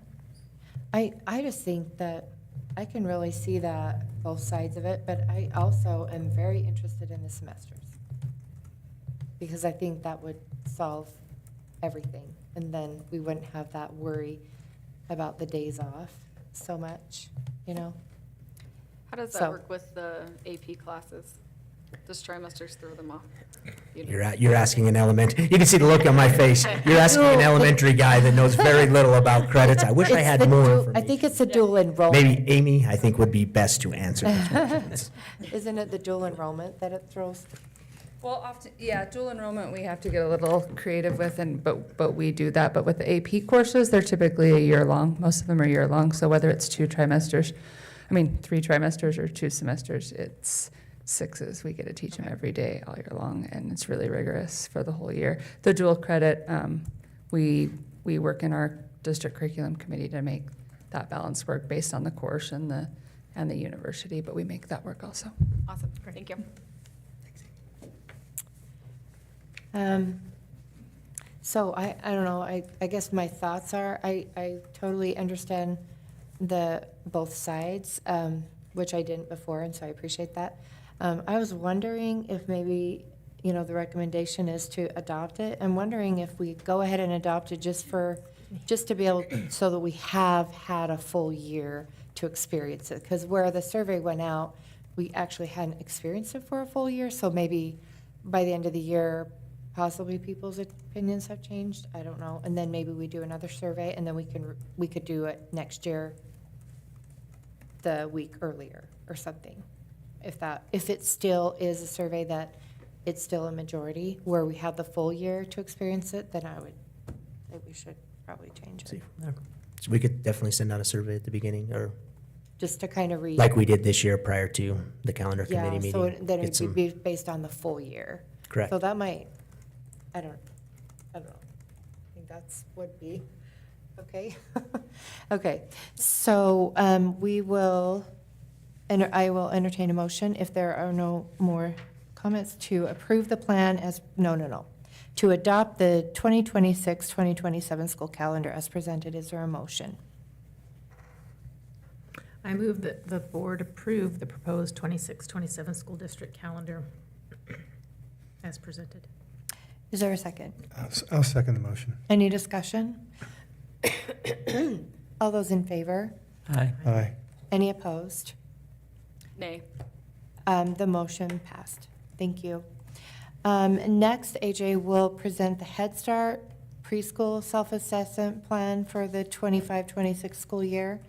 I just think that I can really see that, both sides of it, but I also am very interested in the semesters. Because I think that would solve everything, and then we wouldn't have that worry about the days off so much, you know? How does So- that work with the AP classes? Does trimesters throw them off? You're asking an you can see the look on my face. You're asking an elementary guy that knows very little about credits. I wish I It's had the more dual- I information. think it's a dual enrollment. Maybe Amy, I think, would be best to answer those questions. Isn't it the dual enrollment that it throws? Well, often, yeah, dual enrollment, we have to get a little creative with, but we do that. But with the AP courses, they're typically a year long. Most of them are year long. So whether it's 3 trimesters or 2 semesters, it's 6s. We get to teach them every day, all year long, and it's really rigorous for the whole year. The dual credit, we work in our district curriculum committee to make that balance work based on the course and the university, but we make that work also. Awesome, thank you. So I don't know, I guess my thoughts are, I totally understand both sides, which I didn't before, and so I appreciate that. I was wondering if maybe the recommendation is to adopt it. I'm wondering if we go ahead and adopt it just to be able, so that we have had a full year to experience it. Because where the survey went out, we actually hadn't experienced it for a full year, so maybe by the end of the year, possibly people's opinions have changed, I don't know. And then maybe we do another survey, and then we could do it next year, the week earlier or something. If it still is a survey that it's still a majority, where we have the full year to experience it, then I would think we should probably change See it. from there. So we could definitely send out a survey at the beginning, or Just to kind of read. like we did this year prior to the calendar committee meeting. So then Get it some- would be based on the full year. Correct. So that might, I don't know. I think that's would be, okay. Okay, so we will, and I will entertain a motion if there are no more comments to approve the plan as, no. To adopt the 2026-2027 school calendar as presented. Is there a motion? I move that the board approve the proposed 26-27 school district calendar as presented. Is there a second? I'll second the motion. Any discussion? All those in favor? Aye. Aye. Any opposed? Nay. The motion passed. Thank you. Next, AJ will present the Head Start preschool self-assessment plan for the 25-26 school year.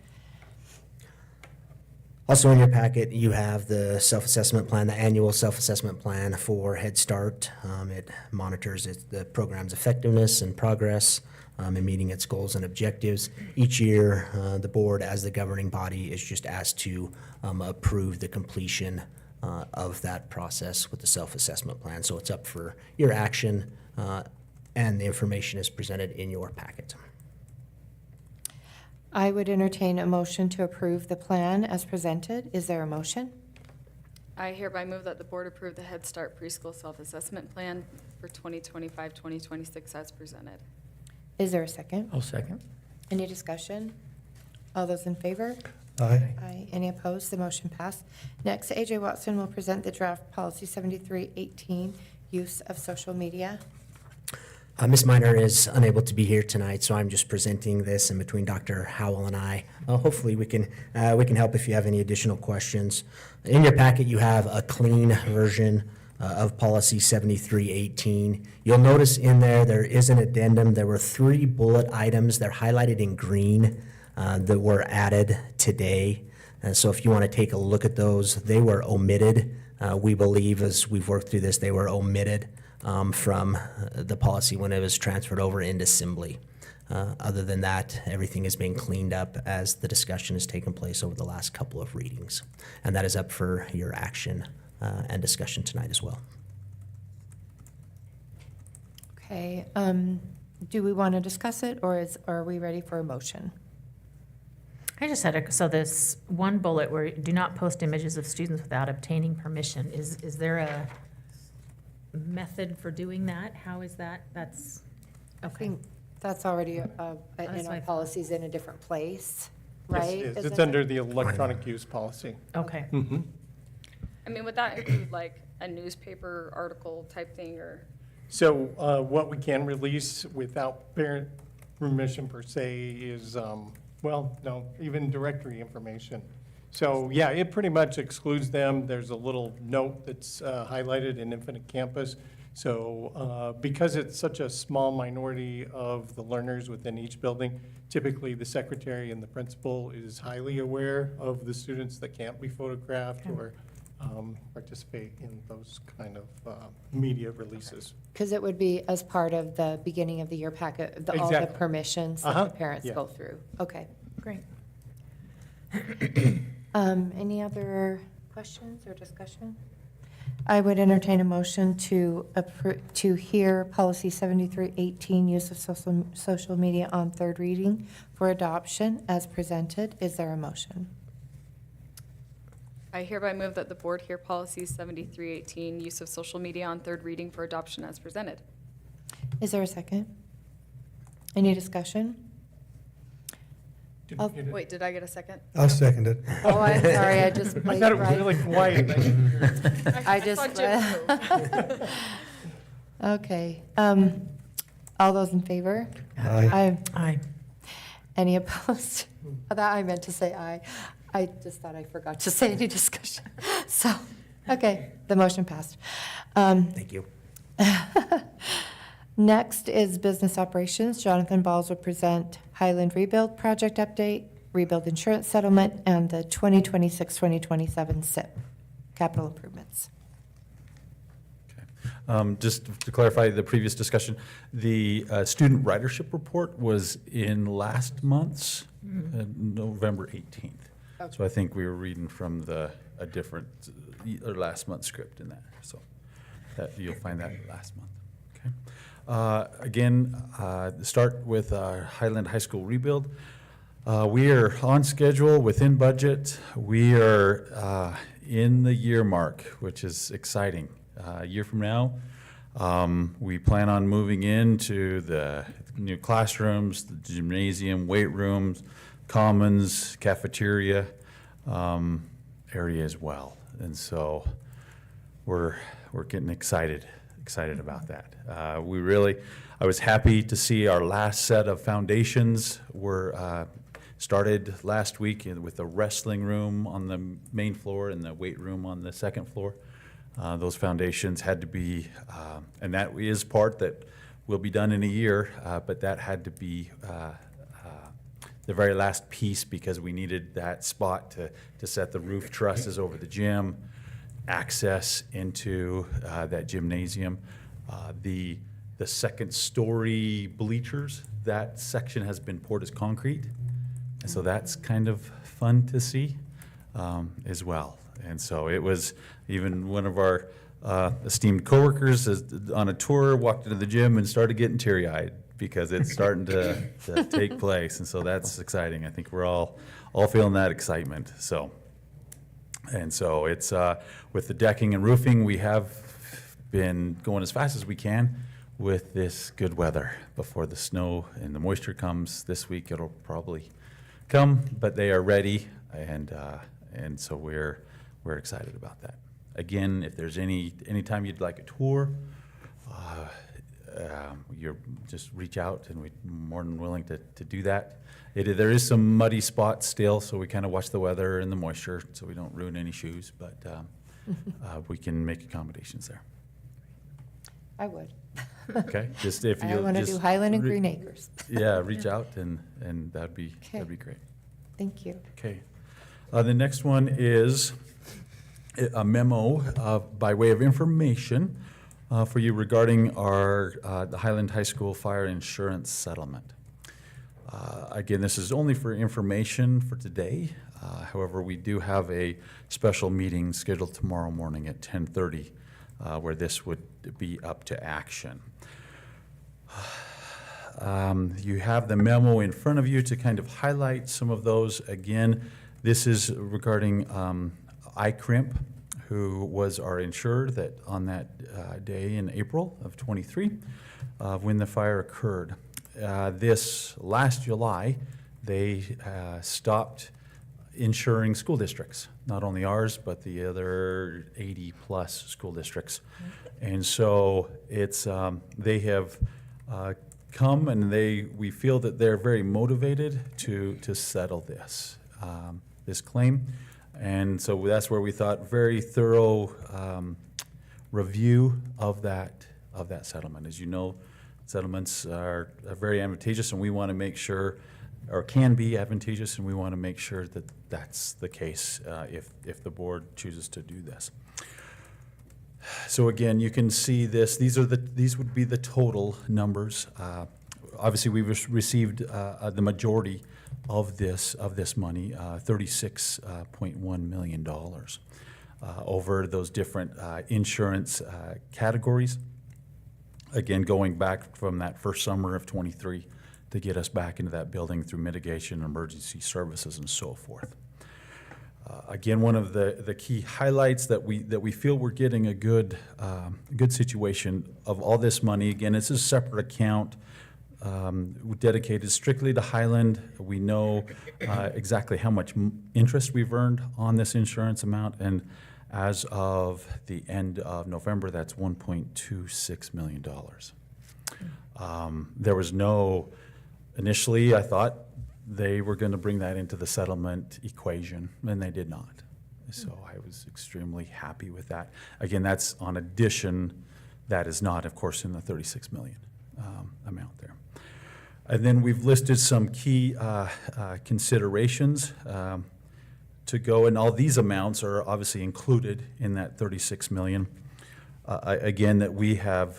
Also in your packet, you have the self-assessment plan, the annual self-assessment plan for Head Start. It monitors the program's effectiveness and progress in meeting its goals and objectives. Each year, the board, as the governing body, is just asked to approve the completion of that process with the self-assessment plan. So it's up for your action, and the information is presented in your packet. I would entertain a motion to approve the plan as presented. Is there a motion? I hereby move that the board approve the Head Start preschool self-assessment plan for 2025-2026 as presented. Is there a second? I'll second. Any discussion? All those in favor? Aye. Aye. Any opposed? The motion passed. Next, AJ Watson will present the draft policy 7318, use of social media. Ms. Miner is unable to be here tonight, so I'm just presenting this in between Dr. Howell and I. Hopefully we can help if you have any additional questions. In your packet, you have a clean version of policy 7318. You'll notice in there is an addendum. There were 3 bullet items. They're highlighted in green that were added today. And so if you want to take a look at those, they were omitted. We believe as we've worked through this, they were omitted from the policy when it was transferred over into assembly. Other than that, everything is being cleaned up as the discussion has taken place over the last couple of readings. And that is up for your action and discussion tonight as well. Okay, do we want to discuss it, or are we ready for a motion? I just had so this one bullet where do not post images of students without obtaining permission. Is there a method for doing that? How is that? That's, I okay. think that's already in what I our thought. policies in a different place, Yes, right? it is. Isn't It's it? under the electronic use policy. Okay. Mhm. I mean, would that include like a newspaper article type thing, or? So what we can release without parent permission per se is, well, no, even directory information. So, yeah, it pretty much excludes them. There's a little note that's highlighted in Infinite Campus. So because it's such a small minority of the learners within each building, typically the secretary and the principal is highly aware of the students that can't be photographed or participate in those kind of media releases. Because it would be as part of the beginning of the year packet, all the Exactly. permissions that the parents Yeah. go through. Okay. Great. Any other questions or discussion? I would entertain a motion to hear policy 7318, use of social media on third reading for adoption as presented. Is there a motion? I hereby move that the board hear policy 7318, use of social media on third reading for adoption as presented. Is there a second? Any discussion? Wait, did I get a second? I'll second it. Oh, I'm sorry, I just I played thought it was right. really quiet. I just, saw Jim move. Okay. All those in favor? Aye. Aye. Any opposed? That I meant to say aye. I just thought I forgot to say any discussion. So, okay, the motion passed. Thank you. Next is business operations. Jonathan Balls will present Highland Rebuild Project Update, Rebuild Insurance Settlement, and the 2026-2027 SIP capital improvements. Just to clarify the previous discussion, the student ridership report was in last month's, November 18th. So I think we were reading from a different, or last month's script in that. So that you'll find that last month. Okay. Again, start with Highland High School rebuild. We are on schedule, within budget. We are in the year mark, which is exciting. A year from now, we plan on moving into the new classrooms, the gymnasium, weight rooms, commons, cafeteria area as well. And so we're getting excited about that. I was happy to see our last set of foundations were started last week with the wrestling room on the main floor and the weight room on the second floor. Those foundations had to be, and that is part that will be done in a year, but that had to be the very last piece because we needed that spot to set the roof trusses over the gym, access into that gymnasium. The second story bleachers, that section has been poured as concrete. And so that's kind of fun to see as well. And so it was even one of our esteemed coworkers on a tour walked into the gym and started getting teary-eyed because it's starting to take place. And so that's exciting. I think we're all feeling that excitement. So, and so it's with the decking and roofing, we have been going as fast as we can with this good weather before the snow and the moisture comes this week. It'll probably come, but they are ready, and so we're excited about that. Again, if there's anytime you'd like a tour, you're just reach out, and we're more than willing to do that. There is some muddy spots still, so we kind of watch the weather and the moisture so we don't ruin any shoes, but we can make accommodations there. I would. Okay, just if you I want to do Highland and Green Acres. Yeah, reach out and that'd be great. Thank you. Okay. The next one is a memo by way of information for you regarding the Highland High School fire insurance settlement. Again, this is only for information for today. However, we do have a special meeting scheduled tomorrow morning at 10:30 where this would be up to action. You have the memo in front of you to kind of highlight some of those. Again, this is regarding iCrimp, who was our insured that on that day in April of 23 when the fire occurred. This last July, they stopped insuring school districts, not only ours, but the other 80-plus school districts. And so it's they have come, and we feel that they're very motivated to settle this claim. And so that's where we thought very thorough review of that settlement. As you know, settlements are very advantageous, and we want to make sure, or can be advantageous, and we want to make sure that that's the case if the board chooses to do this. So again, you can see this. These would be the total numbers. Obviously, we've received the majority of this money, $36.1 million, over those different insurance categories. Again, going back from that first summer of 23 to get us back into that building through mitigation, emergency services, and so forth. Again, one of the key highlights that we feel we're getting a good situation of all this money. Again, it's a separate account dedicated strictly to Highland. We know exactly how much interest we've earned on this insurance amount, and As of the end of November, that's $1.26 million. There was no, initially, I thought they were going to bring that into the settlement equation, and they did not. So I was extremely happy with that. Again, that's on addition, that is not, of course, in the 36 million amount there. And then we've listed some key considerations to go, and all these amounts are obviously included in that 36 million. Again, that we have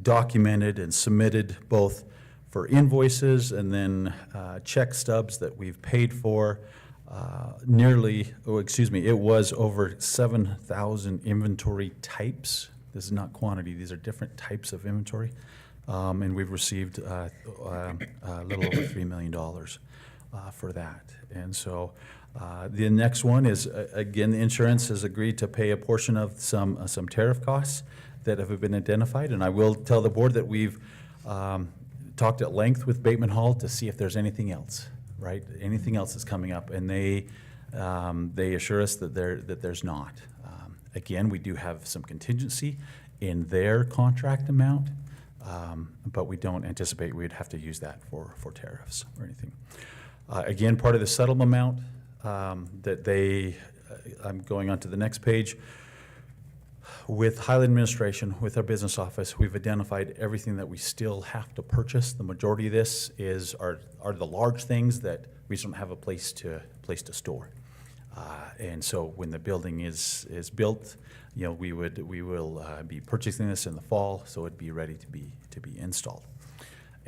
documented and submitted both for invoices and then check stubs that we've paid for. It was over 7,000 inventory types. This is not quantity, these are different types of inventory. And we've received a little over $3 million for that. And so the next one is, again, the insurance has agreed to pay a portion of some tariff costs that have been identified. And I will tell the board that we've talked at length with Bateman Hall to see if there's anything else, right? Anything else that's coming up. And they assure us that there's not. Again, we do have some contingency in their contract amount, but we don't anticipate we'd have to use that for tariffs or anything. Again, part of the settlement amount that they, I'm going on to the next page. With Highland Administration, with our business office, we've identified everything that we still have to purchase. The majority of this are the large things that we just don't have a place to store. And so when the building is built, we will be purchasing this in the fall, so it'd be ready to be installed.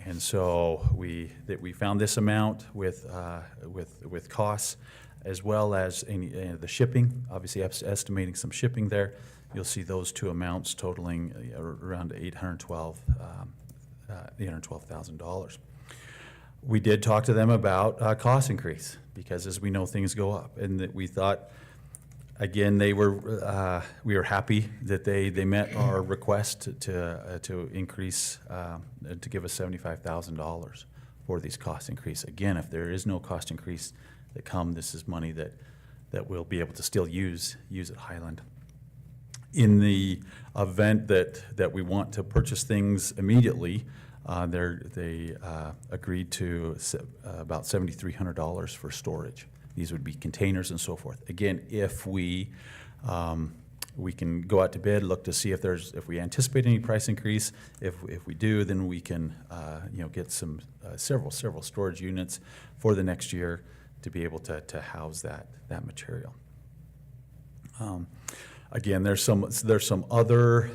And so we found this amount with costs, as well as the shipping. Obviously, estimating some shipping there. You'll see those two amounts totaling around $812,000. We did talk to them about cost increase, because as we know, things go up, and that we thought, again, we were happy that they met our request to increase, to give us $75,000 for these cost increase. Again, if there is no cost increase that this is money that we'll be able to still use at Highland. In the event that we want to purchase things immediately, they agreed to about $7,300 for storage. These would be containers and so forth. Again, if we can go out to bid, look to see if we anticipate any price increase. If we do, then we can get some several storage units for the next year to be able to house that material. Again, there's some other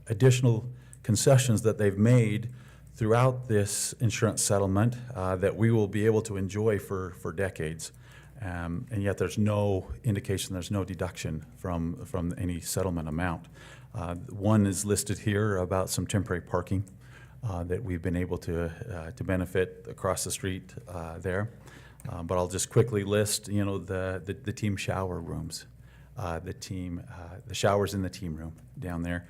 additional concessions that they've made throughout this insurance settlement that we will be able to enjoy for decades. And yet there's no indication, there's no deduction from any settlement amount. One is listed here about some temporary parking that we've been able to benefit across the street there. But I'll just quickly list, the team shower rooms, the showers in the team room down there,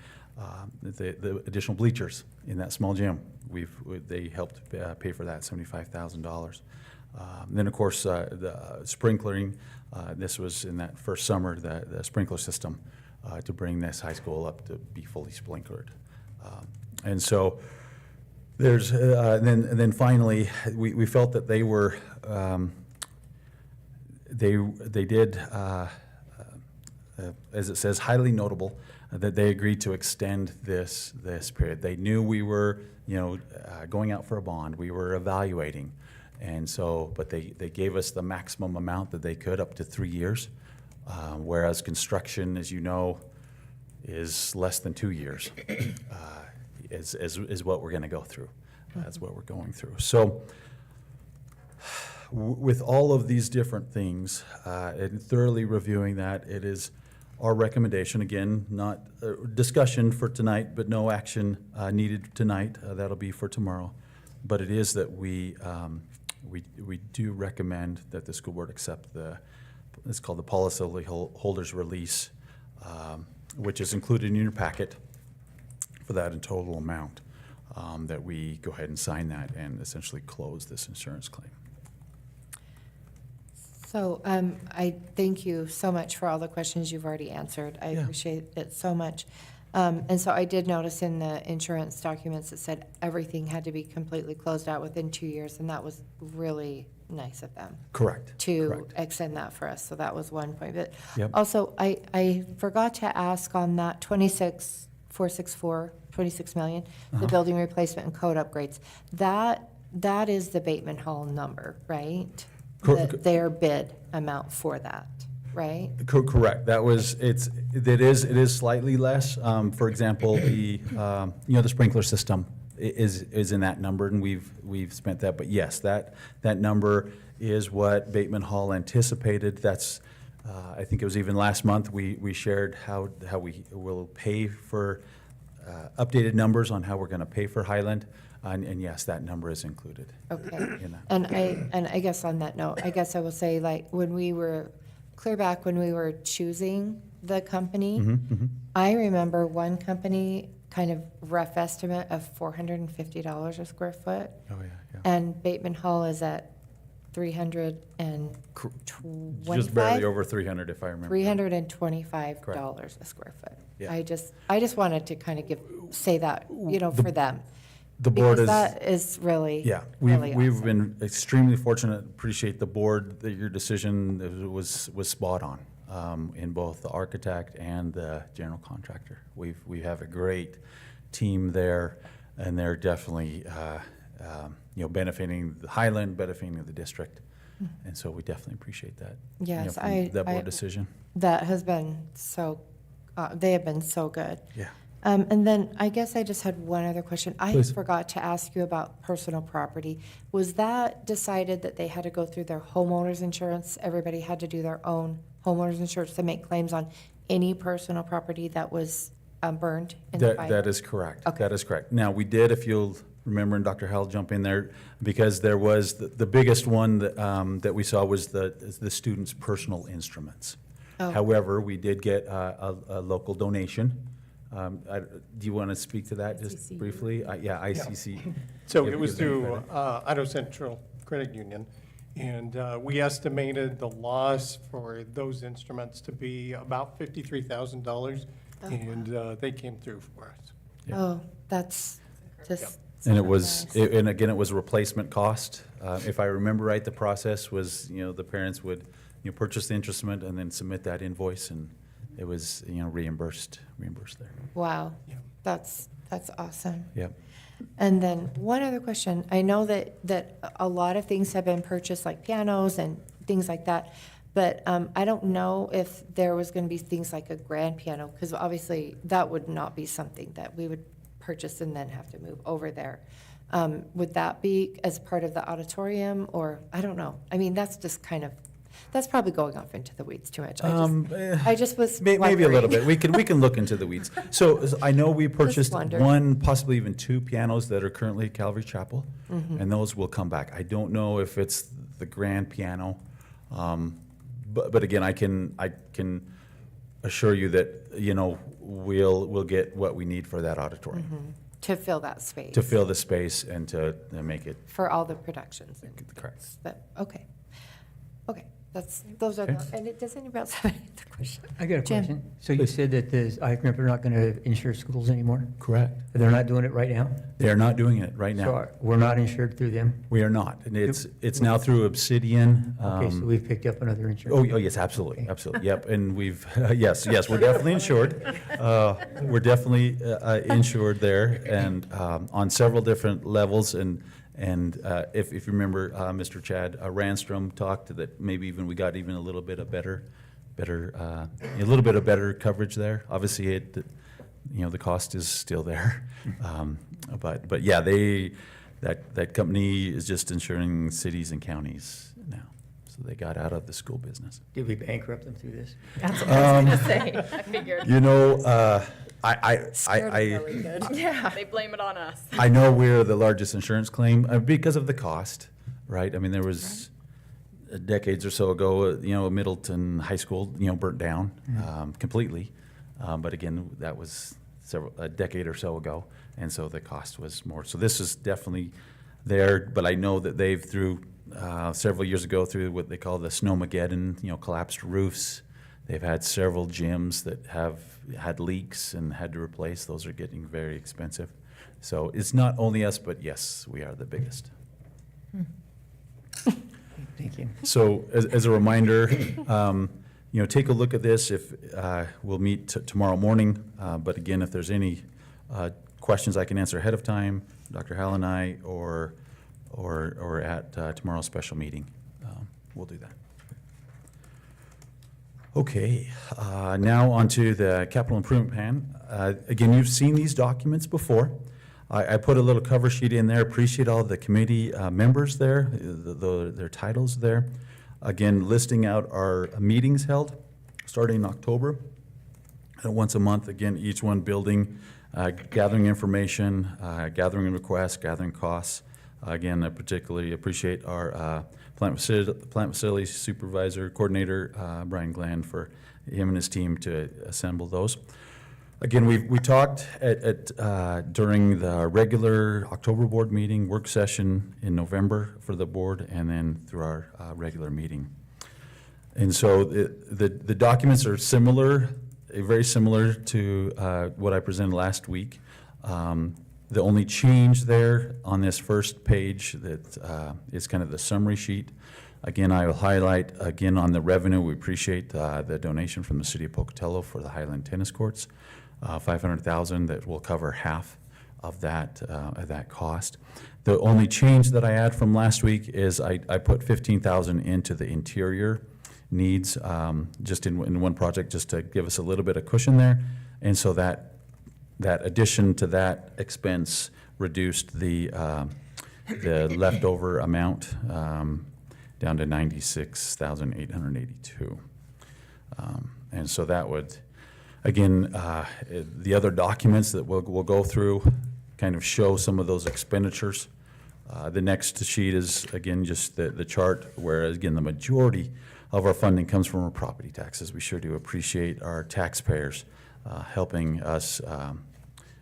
the additional bleachers in that small gym. They helped pay for that, $75,000. Then, of course, the sprinkling. This was in that first summer, the sprinkler system to bring this high school up to be fully sprinklered. And so there's then finally, we felt that they were they did, as it says, highly notable that they agreed to extend this period. They knew we were going out for a bond. We were evaluating. And so, but they gave us the maximum amount that they could, up to 3 years, whereas construction, as you know, is less than 2 years, is what we're going to go through. That's what we're going through. So with all of these different things, and thoroughly reviewing that, it is our recommendation, again, not discussion for tonight, but no action needed tonight. That'll be for tomorrow. But it is that we do recommend that the school board accept it's called the policy holders release, which is included in your packet for that in total amount, that we go ahead and sign that and essentially close this insurance claim. So I thank you so much for all the questions you've already answered. I Yeah. appreciate it so much. And so I did notice in the insurance documents, it said everything had to be completely closed out within 2 years, and that was really nice of them Correct. to Correct. extend that for us. So that was one point. But Yep. also, I forgot to ask on that 26,464, 26 million, the Uh-huh. building replacement and code upgrades. That is the Bateman Hall number, right? Their bid amount for that, right? Correct. That was, it is slightly less. For example, the sprinkler system is in that number, and we've spent that. But yes, that number is what Bateman Hall anticipated. That's, I think it was even last month, we shared how we will pay for, updated numbers on how we're gonna pay for Highland. And yes, that number is included. Okay. in that. And I guess on that note, I guess I will say, like, when we were, clear back when we were choosing the company, I remember one company, kind of rough estimate of $450 a square foot. Oh, yeah, yeah. And Bateman Hall is at Just barely over 300, if I remember. $325 a square foot. Yeah. I just wanted to kind of say that, for them. The board Because is. that is really, Yeah, really we've awesome. been extremely fortunate, appreciate the board, that your decision was spot on, in both the architect and the general contractor. We have a great team there, and they're definitely, benefiting the Highland, benefiting the district. And so we definitely appreciate that. Yes, from that board decision. That has been so, they have been so good. Yeah. And then I guess I just had one other question. I Please. forgot to ask you about personal property. Was that decided that they had to go through their homeowner's insurance? Everybody had to do their own homeowner's insurance to make claims on any personal property that was burned in the fire? That is correct. Okay. That is correct. Now, we did, if you'll remember, and Dr. Howell jump in there, because there was, the biggest one that we saw was the students' personal instruments. Oh. However, we did get a local donation. Do you want to speak to that just briefly? Yeah, ICC. So Give- it was give them through credit. Idaho Central Credit Union, and we estimated the loss for those instruments to be about $53,000, and they came through for us. Yeah. Oh, that's just. And it so was, nice. and again, it was a replacement cost. If I remember right, the process was, the parents would, purchase the instrument and then submit that invoice, and it was, reimbursed there. Wow, that's awesome. Yep. And then one other question. I know that a lot of things have been purchased, like pianos and things like that, but I don't know if there was going to be things like a grand piano, because obviously that would not be something that we would purchase and then have to move over there. Would that be as part of the auditorium, or, I don't know. I mean, that's just kind of, that's probably going off into the weeds too much. I just was Maybe a little wondering. bit. We can look into the weeds. So I know we purchased wondered. one, possibly even two pianos that are currently at Calvary Chapel, Mhm. and those will come back. I don't know if it's the grand piano, but again, I can assure you that, we'll get what we need for that auditorium, Mhm. To fill that space. to fill the space and to make it. For all the productions. Correct. Okay. Those are, Okay. and does anybody else have any other questions? I got a Jim? question. So you said that I remember they're not going to insure schools anymore? Correct. They're not doing it right now? They are not doing it right So now. we're not insured through them? We are not, and it's now through Obsidian. Okay, so we've picked up another insurance? Oh, yes, absolutely, absolutely, yep, and we've, yes, we're definitely insured. We're definitely insured there, and on several different levels, and if you remember, Mr. Chad Ranstrom talked that maybe even we got even a little bit of better coverage there. Obviously, the cost is still there, but yeah, that company is just insuring cities and counties now. So they got out of the school business. Did we bankrupt them through this? That's what I was gonna say. I figured. Yeah. They blame it on us. I know we're the largest insurance claim because of the cost, right? I mean, there was decades or so ago, Middleton High School, burnt down completely. But again, that was a decade or so ago, and so the cost was more. So this is definitely there, but I know that they've, through several years ago through what they call the Snowmageddon, collapsed roofs. They've had several gyms that have had leaks and had to replace. Those are getting very expensive. So it's not only us, but yes, we are the biggest. Thank you. So as a reminder, take a look at this. If we'll meet tomorrow morning, but again, if there's any questions I can answer ahead of time, Dr. Hall and I, or at tomorrow's special meeting, we'll do that. Okay, now onto the capital improvement plan. Again, you've seen these documents before. I put a little cover sheet in there. Appreciate all the committee members there, their titles there. Again, listing out our meetings held starting in October. Once a month, again, each one building, gathering information, gathering requests, gathering costs. Again, I particularly appreciate our plant facilities supervisor, coordinator, Brian Glenn, for him and his team to assemble those. Again, we talked during the regular October board meeting, work session in November for the board, and then through our regular meeting. And so the documents are similar, very similar to what I presented last week. The only change there on this first page that is kind of the summary sheet. Again, I will highlight again on the revenue. We appreciate the donation from the city of Pocatello for the Highland tennis courts. $500,000 that will cover half of that cost. The only change that I add from last week is I put $15,000 into the interior needs just in one project, just to give us a little bit of cushion there. And so that addition to that expense reduced the leftover amount down to $96,882. And so that would, again, the other documents that we'll go through kind of show some of those expenditures. The next sheet is, again, just the chart where, again, the majority of our funding comes from our property taxes. We sure do appreciate our taxpayers helping us,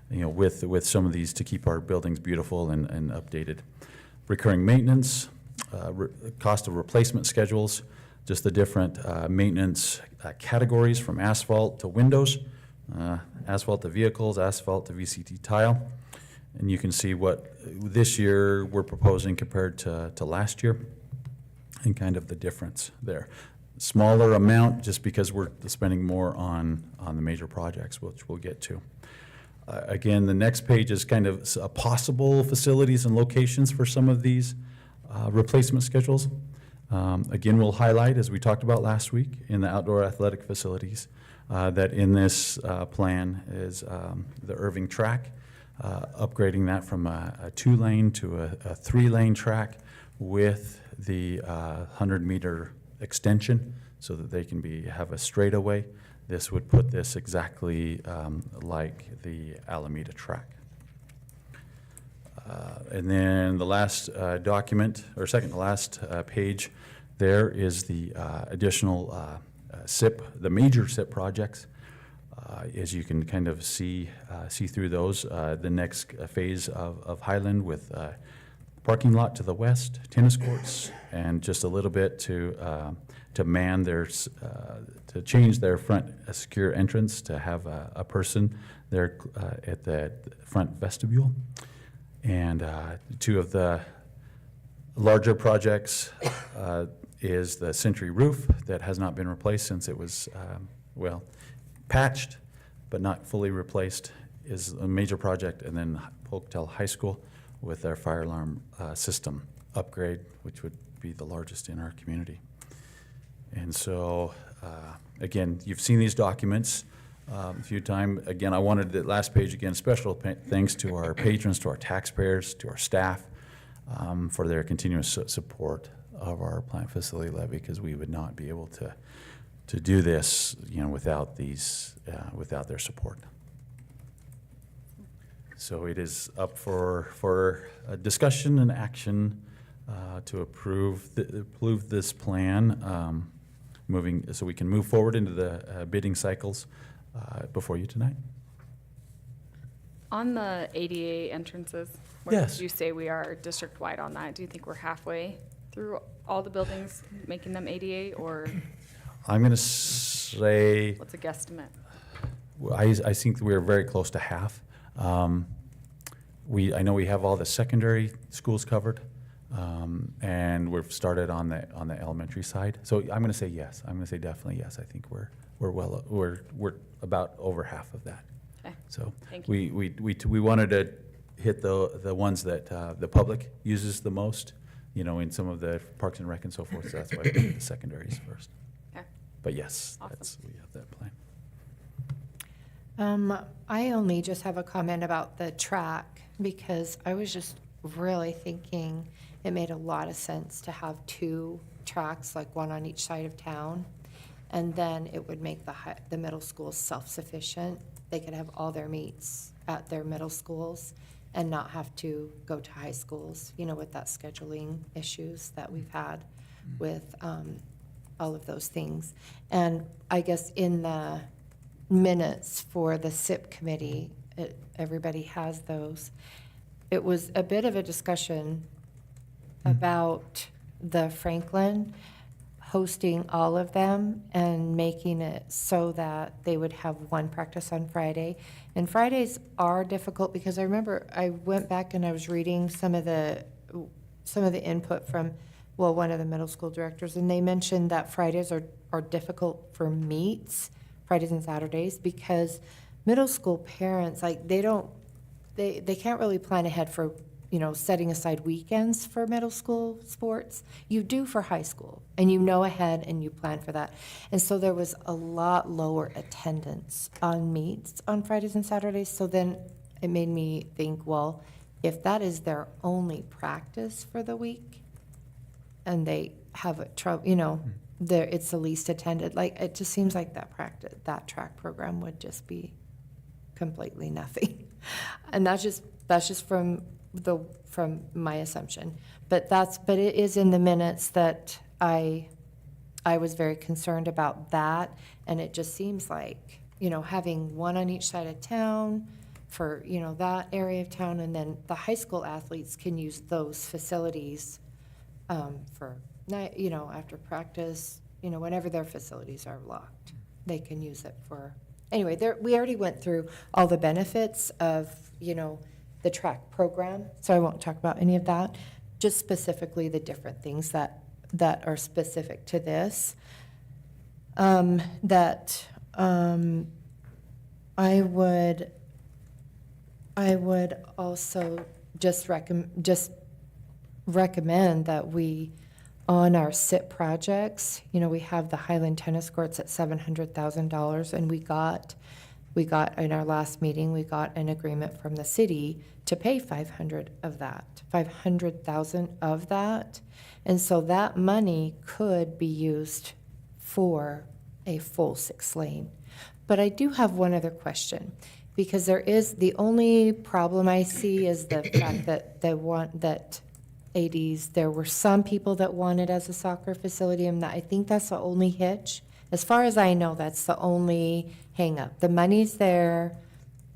with some of these to keep our buildings beautiful and updated. Recurring maintenance, cost of replacement schedules, just the different maintenance categories from asphalt to windows, asphalt to vehicles, asphalt to VCT tile. And you can see what this year we're proposing compared to last year and kind of the difference there. Smaller amount just because we're spending more on the major projects, which we'll get to. Again, the next page is kind of possible facilities and locations for some of these replacement schedules. Again, we'll highlight, as we talked about last week, in the outdoor athletic facilities, that in this plan is the Irving track, upgrading that from a 2-lane to a 3-lane track with the 100-meter extension so that they can have a straightaway. This would put this exactly like the Alameda track. And then the last document, or second to last page, there is the additional SIP, the major SIP projects. As you can kind of see through those, the next phase of Highland with parking lot to the west, tennis courts, and just a little bit to man their, to change their front secure entrance to have a person there at the front vestibule. And two of the larger projects is the Century roof that has not been replaced since it was, patched, but not fully replaced, is a major project. And then Pocatello High School with their fire alarm system upgrade, which would be the largest in our community. And so, again, you've seen these documents a few times. Again, I wanted the last page, again, special thanks to our patrons, to our taxpayers, to our staff for their continuous support of our plant facility levy, because we would not be able to do this, without their support. So it is up for a discussion and action to approve this plan, so we can move forward into the bidding cycles before you tonight. On the ADA entrances, where Yes. did you say we are district-wide on that? Do you think we're halfway? through all the buildings, making them ADA, or I'm going to say, what's a guesstimate? I think we're very close to half. I know we have all the secondary schools covered, and we've started on the elementary side. So I'm going to say yes. I'm going to say definitely yes. I think we're about over half of that. Okay. So Thank you. we wanted to hit the ones that the public uses the most, in some of the Parks and Rec and so forth. So that's why we did the secondaries first. Okay. But yes, Awesome. we have that plan. I only just have a comment about the track because I was just really thinking it made a lot of sense to have 2 tracks, like one on each side of town. And then it would make the middle schools self-sufficient. They could have all their meets at their middle schools and not have to go to high schools, with that scheduling issues that we've had with all of those things. And I guess in the minutes for the SIP committee, everybody has those. It was a bit of a discussion about the Franklin hosting all of them and making it so that they would have one practice on Friday. And Fridays are difficult because I remember I went back and I was reading some of the input from, one of the middle school directors, and they mentioned that Fridays are difficult for meets, Fridays and Saturdays, because middle school parents, like, they can't really plan ahead for, setting aside weekends for middle school sports. You do for high school, and ahead and you plan for that. And so there was a lot lower attendance on meets on Fridays and Saturdays. So then it made me think, well, if that is their only practice for the week and they have a trouble, it's the least attended, like, it just seems like that track program would just be completely nothing. And that's just from my assumption, but it is in the minutes that I was very concerned about that, and it just seems like, having one on each side of town for, that area of town, and then the high school athletes can use those facilities for night, after practice, whenever their facilities are locked, they can use it for, anyway, we already went through all the benefits of, the track program, so I won't talk about any of that, just specifically the different things that are specific to this. I would also just recommend that we, on our SIP projects, we have the Highland tennis courts at $700,000, and we got in our last meeting, we got an agreement from the city to pay $500,000 of that. And so that money could be used for a full 6-lane. But I do have one other question, because the only problem I see is the fact that that ADs, there were some people that wanted as a soccer facility, and I think that's the only hitch. As far as I know, that's the only hang-up. The money's there,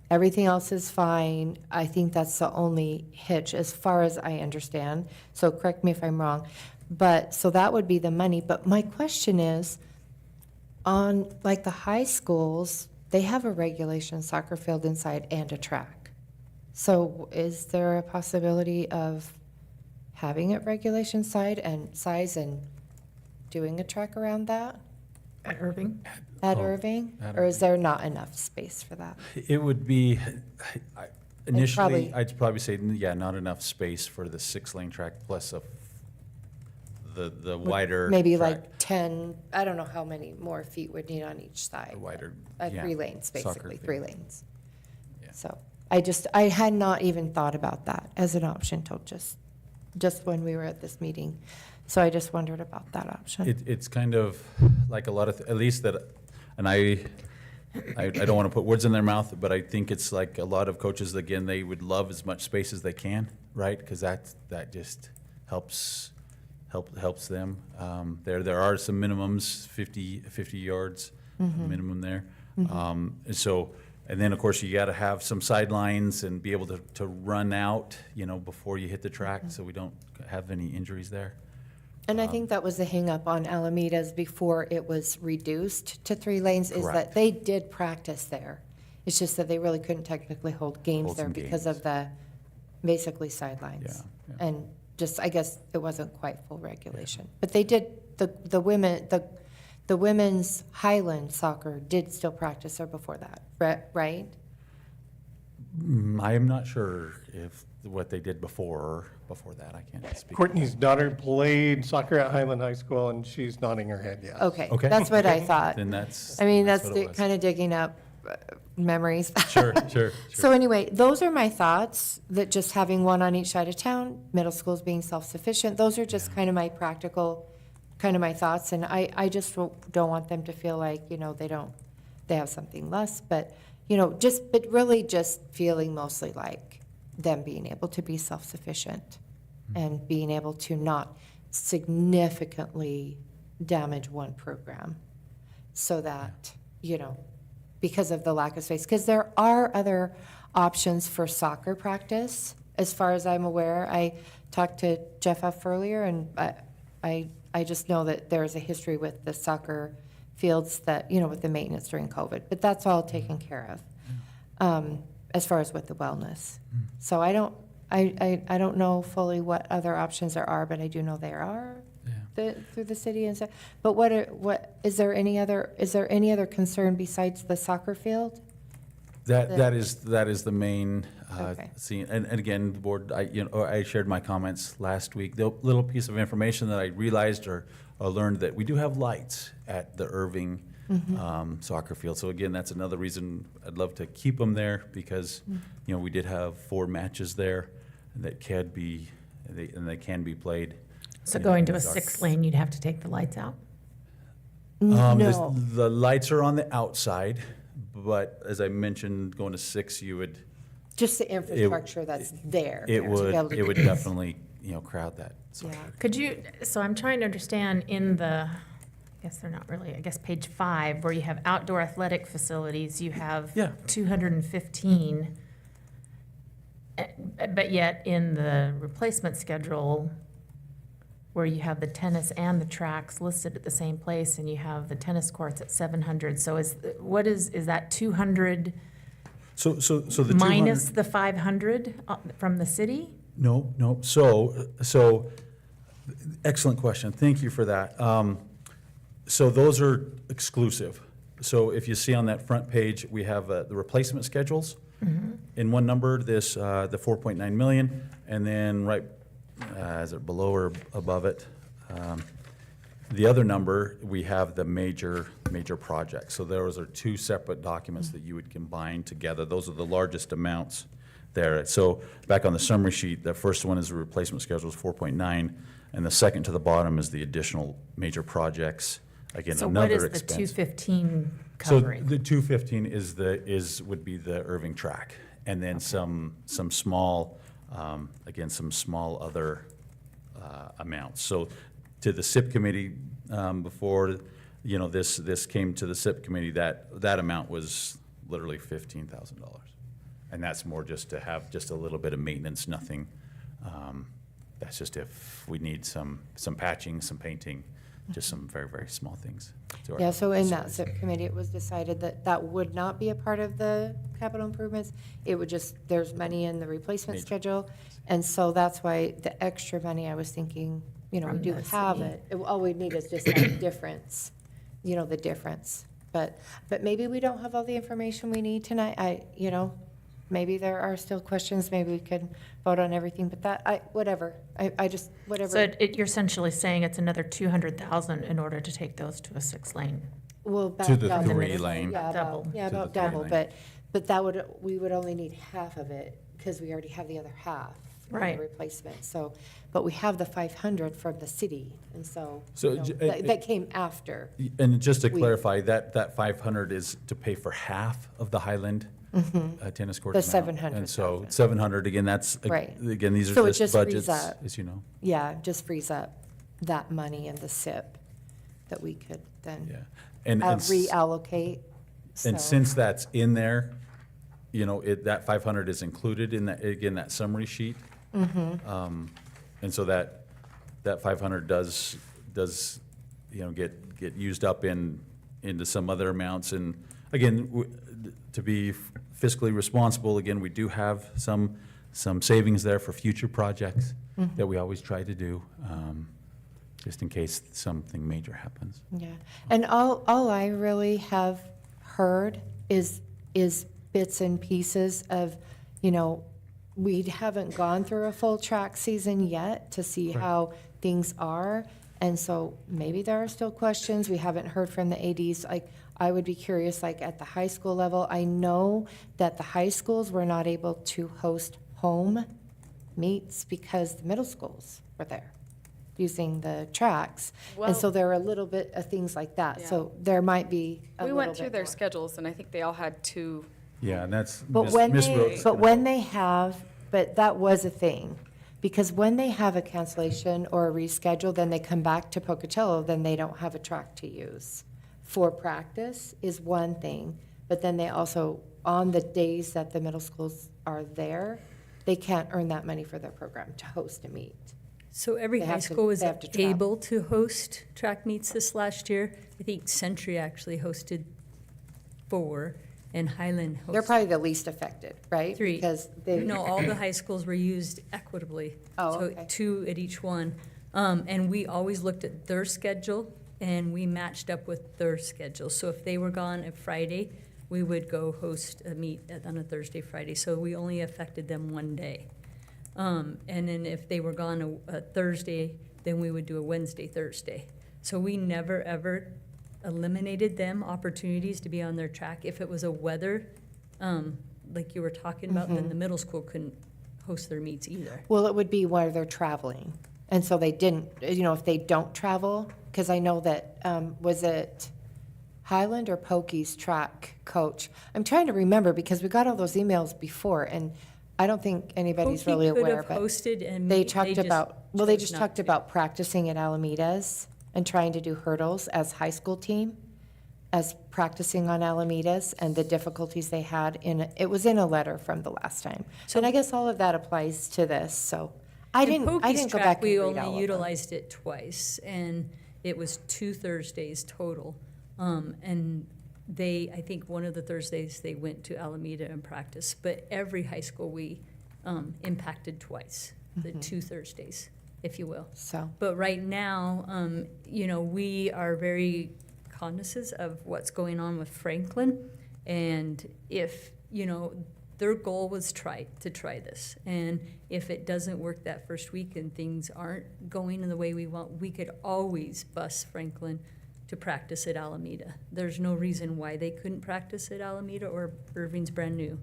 everything else is fine. I think that's the only hitch, as far as I understand. So correct me if I'm wrong. So that would be the money. But my question is, on like the high schools, they have a regulation soccer field inside and a track. So is there a possibility of having it regulation size and doing a track around that? At Irving? At Irving? at Or is there not enough space for that? It would be, initially, probably- I'd probably say, not enough space for the 6-lane track plus the wider Maybe track. like 10, I don't know how many more feet would need on each side. The wider, 3 lanes, soccer basically, field. 3 lanes. Yeah. So I had not even thought about that as an option till just when we were at this meeting. So I just wondered about that option. It's kind of like a lot of, at least that, and I don't want to put words in their mouth, but I think it's like a lot of coaches, again, they would love as much space as they can, right? Because that just helps them. There are some minimums, 50 yards minimum there. And then, of course, you got to have some sidelines and be able to run out, before you hit the track, so we don't have any injuries there. And I think that was the hangup on Alameda's before it was reduced to 3 lanes, is that Correct. they did practice there. It's just that they really couldn't technically hold games Hold there some because games. of the, basically sidelines. Yeah, And just, I guess it wasn't quite full regulation. But they did, the women's Highland soccer did still practice there before that, right? I am not sure if what they did before that, I can't speak. Courtney's daughter played soccer at Highland High School, and she's nodding her head, yes. Okay, Okay. that's what I thought. Then that's. I mean, that's that's what it was. kind of digging up memories. Sure. So anyway, those are my thoughts, that just having one on each side of town, middle schools being self-sufficient, those are just kind of my practical, kind of my thoughts. And I just don't want them to feel like, they have something less, but, but really just feeling mostly like them being able to be self-sufficient and being able to not significantly damage one program so that, because of the lack of space, because there are other options for soccer practice, as far as I'm aware. I talked to Jeff F. earlier, and I just know that there's a history with the soccer fields that, with the maintenance during COVID, but that's all taken care of, as far as with the wellness. So I don't know fully what other options there are, but I do know there are through the city and stuff. But is there any other concern besides the soccer field? That is the main Okay. scene. And again, the board, I shared my comments last week. The little piece of information that I realized or learned that we do have lights at the Irving soccer field. So again, that's another reason I'd love to keep them there, because we did have 4 matches there that can be played. So going to a dark. 6 lane, you'd have to take the lights out? No. The lights are on the outside, but as I mentioned, going to 6, you would. Just the infrastructure that's there. It to be able to would do this. definitely, crowd that. Yeah. Could you, so I'm trying to understand in the, I guess they're not really, I guess page 5, where you have outdoor athletic facilities, you have 215. But yet in the replacement schedule, where you have the tennis and the tracks listed at the same place, and you have the tennis courts at 700. So is that 200 So the minus 200 the 500 from the city? No. So excellent question. Thank you for that. So those are exclusive. So if you see on that front page, we have the replacement schedules. In one number, the 4.9 million, and then right, is it below or above it? The other number, we have the major projects. So those are 2 separate documents that you would combine together. Those are the largest amounts there. So back on the summary sheet, the first one is the replacement schedule is 4.9, and the second to the bottom is the additional major projects. Again, So another what is the expense. 215 So covering? the 215 would be the Irving track, and then some small, some small other amounts. So to the SIP committee, before, this came to the SIP committee, that amount was literally $15,000. And that's more just to have just a little bit of maintenance, nothing. That's just if we need some patching, some painting, just some very, very small things. to our Yeah, so in that facilities. SIP committee, it was decided that that would not be a part of the capital improvements. It would just, there's money in the replacement Major. schedule. And so that's why the extra money, I was thinking, we From do the have city. it. All we need is just that difference, the difference. But maybe we don't have all the information we need tonight. Maybe there are still questions, maybe we could vote on everything, but whatever. I just, whatever. So you're essentially saying it's another 200,000 in order to take those to a 6 lane? Well, about To the double. 3 lane. Yeah, Double. about, yeah, To the about 3 double, lane. but we would only need half of it, because we already have the other half. for Right. The replacement, so, but we have the 500 from the city, and so, So that came after. And just to We- clarify, that 500 is to pay for half of the Highland tennis court The amount. 700,000. And so 700, again, that's, Right. again, these So are it just just frees budgets, up. as you know. Yeah, just frees up that money in the SIP that we could then Yeah. And reallocate. And So- since that's in there, that 500 is included in that, again, that summary sheet. And so that that 500 does, get used up into some other amounts. And again, to be fiscally responsible, again, we do have some savings there for future projects that we always try to do, just in case something major happens. Yeah, and all I really have heard is bits and pieces of, we haven't gone through a full track season yet to see how things are. And so maybe there are still questions. We haven't heard from the ADs. Like, I would be curious, like at the high school level, I know that the high schools were not able to host home meets because the middle schools were there using the tracks. Well- And so there are a little bit of things like that. Yeah. So there might be a We little went through bit their more. schedules, and I think they all had 2. Yeah, and that's. But Ms. when Ms. they, Rhodes but can- when they have, but that was a thing. Because when they have a cancellation or a reschedule, then they come back to Pocatello, then they don't have a track to use. For practice is one thing, but then they also, on the days that the middle schools are there, they can't earn that money for their program to host a meet. So every They high have to- school was they have to travel. able to host track meets this last year. I think Century actually hosted 4, and Highland hosted They're probably the least affected, right? 3. Because they. No, all the high schools were used equitably. Oh, So okay. 2 at each one. And we always looked at their schedule, and we matched up with their schedule. So if they were gone a Friday, we would go host a meet on a Thursday, Friday. So we only affected them one day. And then if they were gone a Thursday, then we would do a Wednesday, Thursday. So we never, ever eliminated them opportunities to be on their track. If it was a weather, like you were talking about, then the middle school couldn't host their meets either. Well, it would be where they're traveling. And so they didn't, if they don't travel, because I know that, was it Highland or Pokey's track coach? I'm trying to remember because we got all those emails before and I don't think anybody's Pokey really could aware, have but hosted and they they talked just about, well, they chose just not talked to. about practicing at Alameda's and trying to do hurdles as high school team, as practicing on Alameda's and the difficulties they had it was in a letter from the last time. And I guess all of that applies to this, so I In didn't Pokey's go track, back and we read all of only them. utilized it twice, and it was 2 Thursdays total. And I think one of the Thursdays, they went to Alameda and practiced, but every high school we impacted twice, the 2 Thursdays, if you will. So. But right now, we are very cognizant of what's going on with Franklin, and if, their goal was to try this. And if it doesn't work that first week and things aren't going in the way we want, we could always bus Franklin to practice at Alameda. There's no reason why they couldn't practice at Alameda or Irving's brand new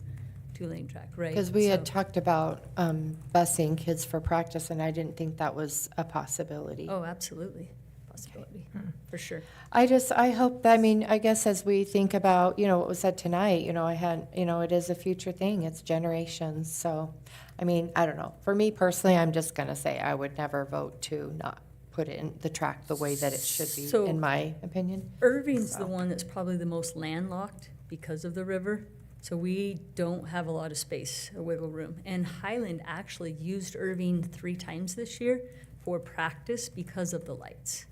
2-lane track, right? Because we had So- talked about busing kids for practice, and I didn't think that was a possibility. Oh, absolutely, possibility, for sure. I hope, that, I guess as we think about, what was said tonight, it is a future thing, it's generations, so, I don't know. For me personally, I'm just gonna say I would never vote to not put it in the track the way that it should be, So- in my opinion. Irving's So. the one that's probably the most landlocked because of the river. So we don't have a lot of space or wiggle room. And Highland actually used Irving 3 times this year for practice because of the lights.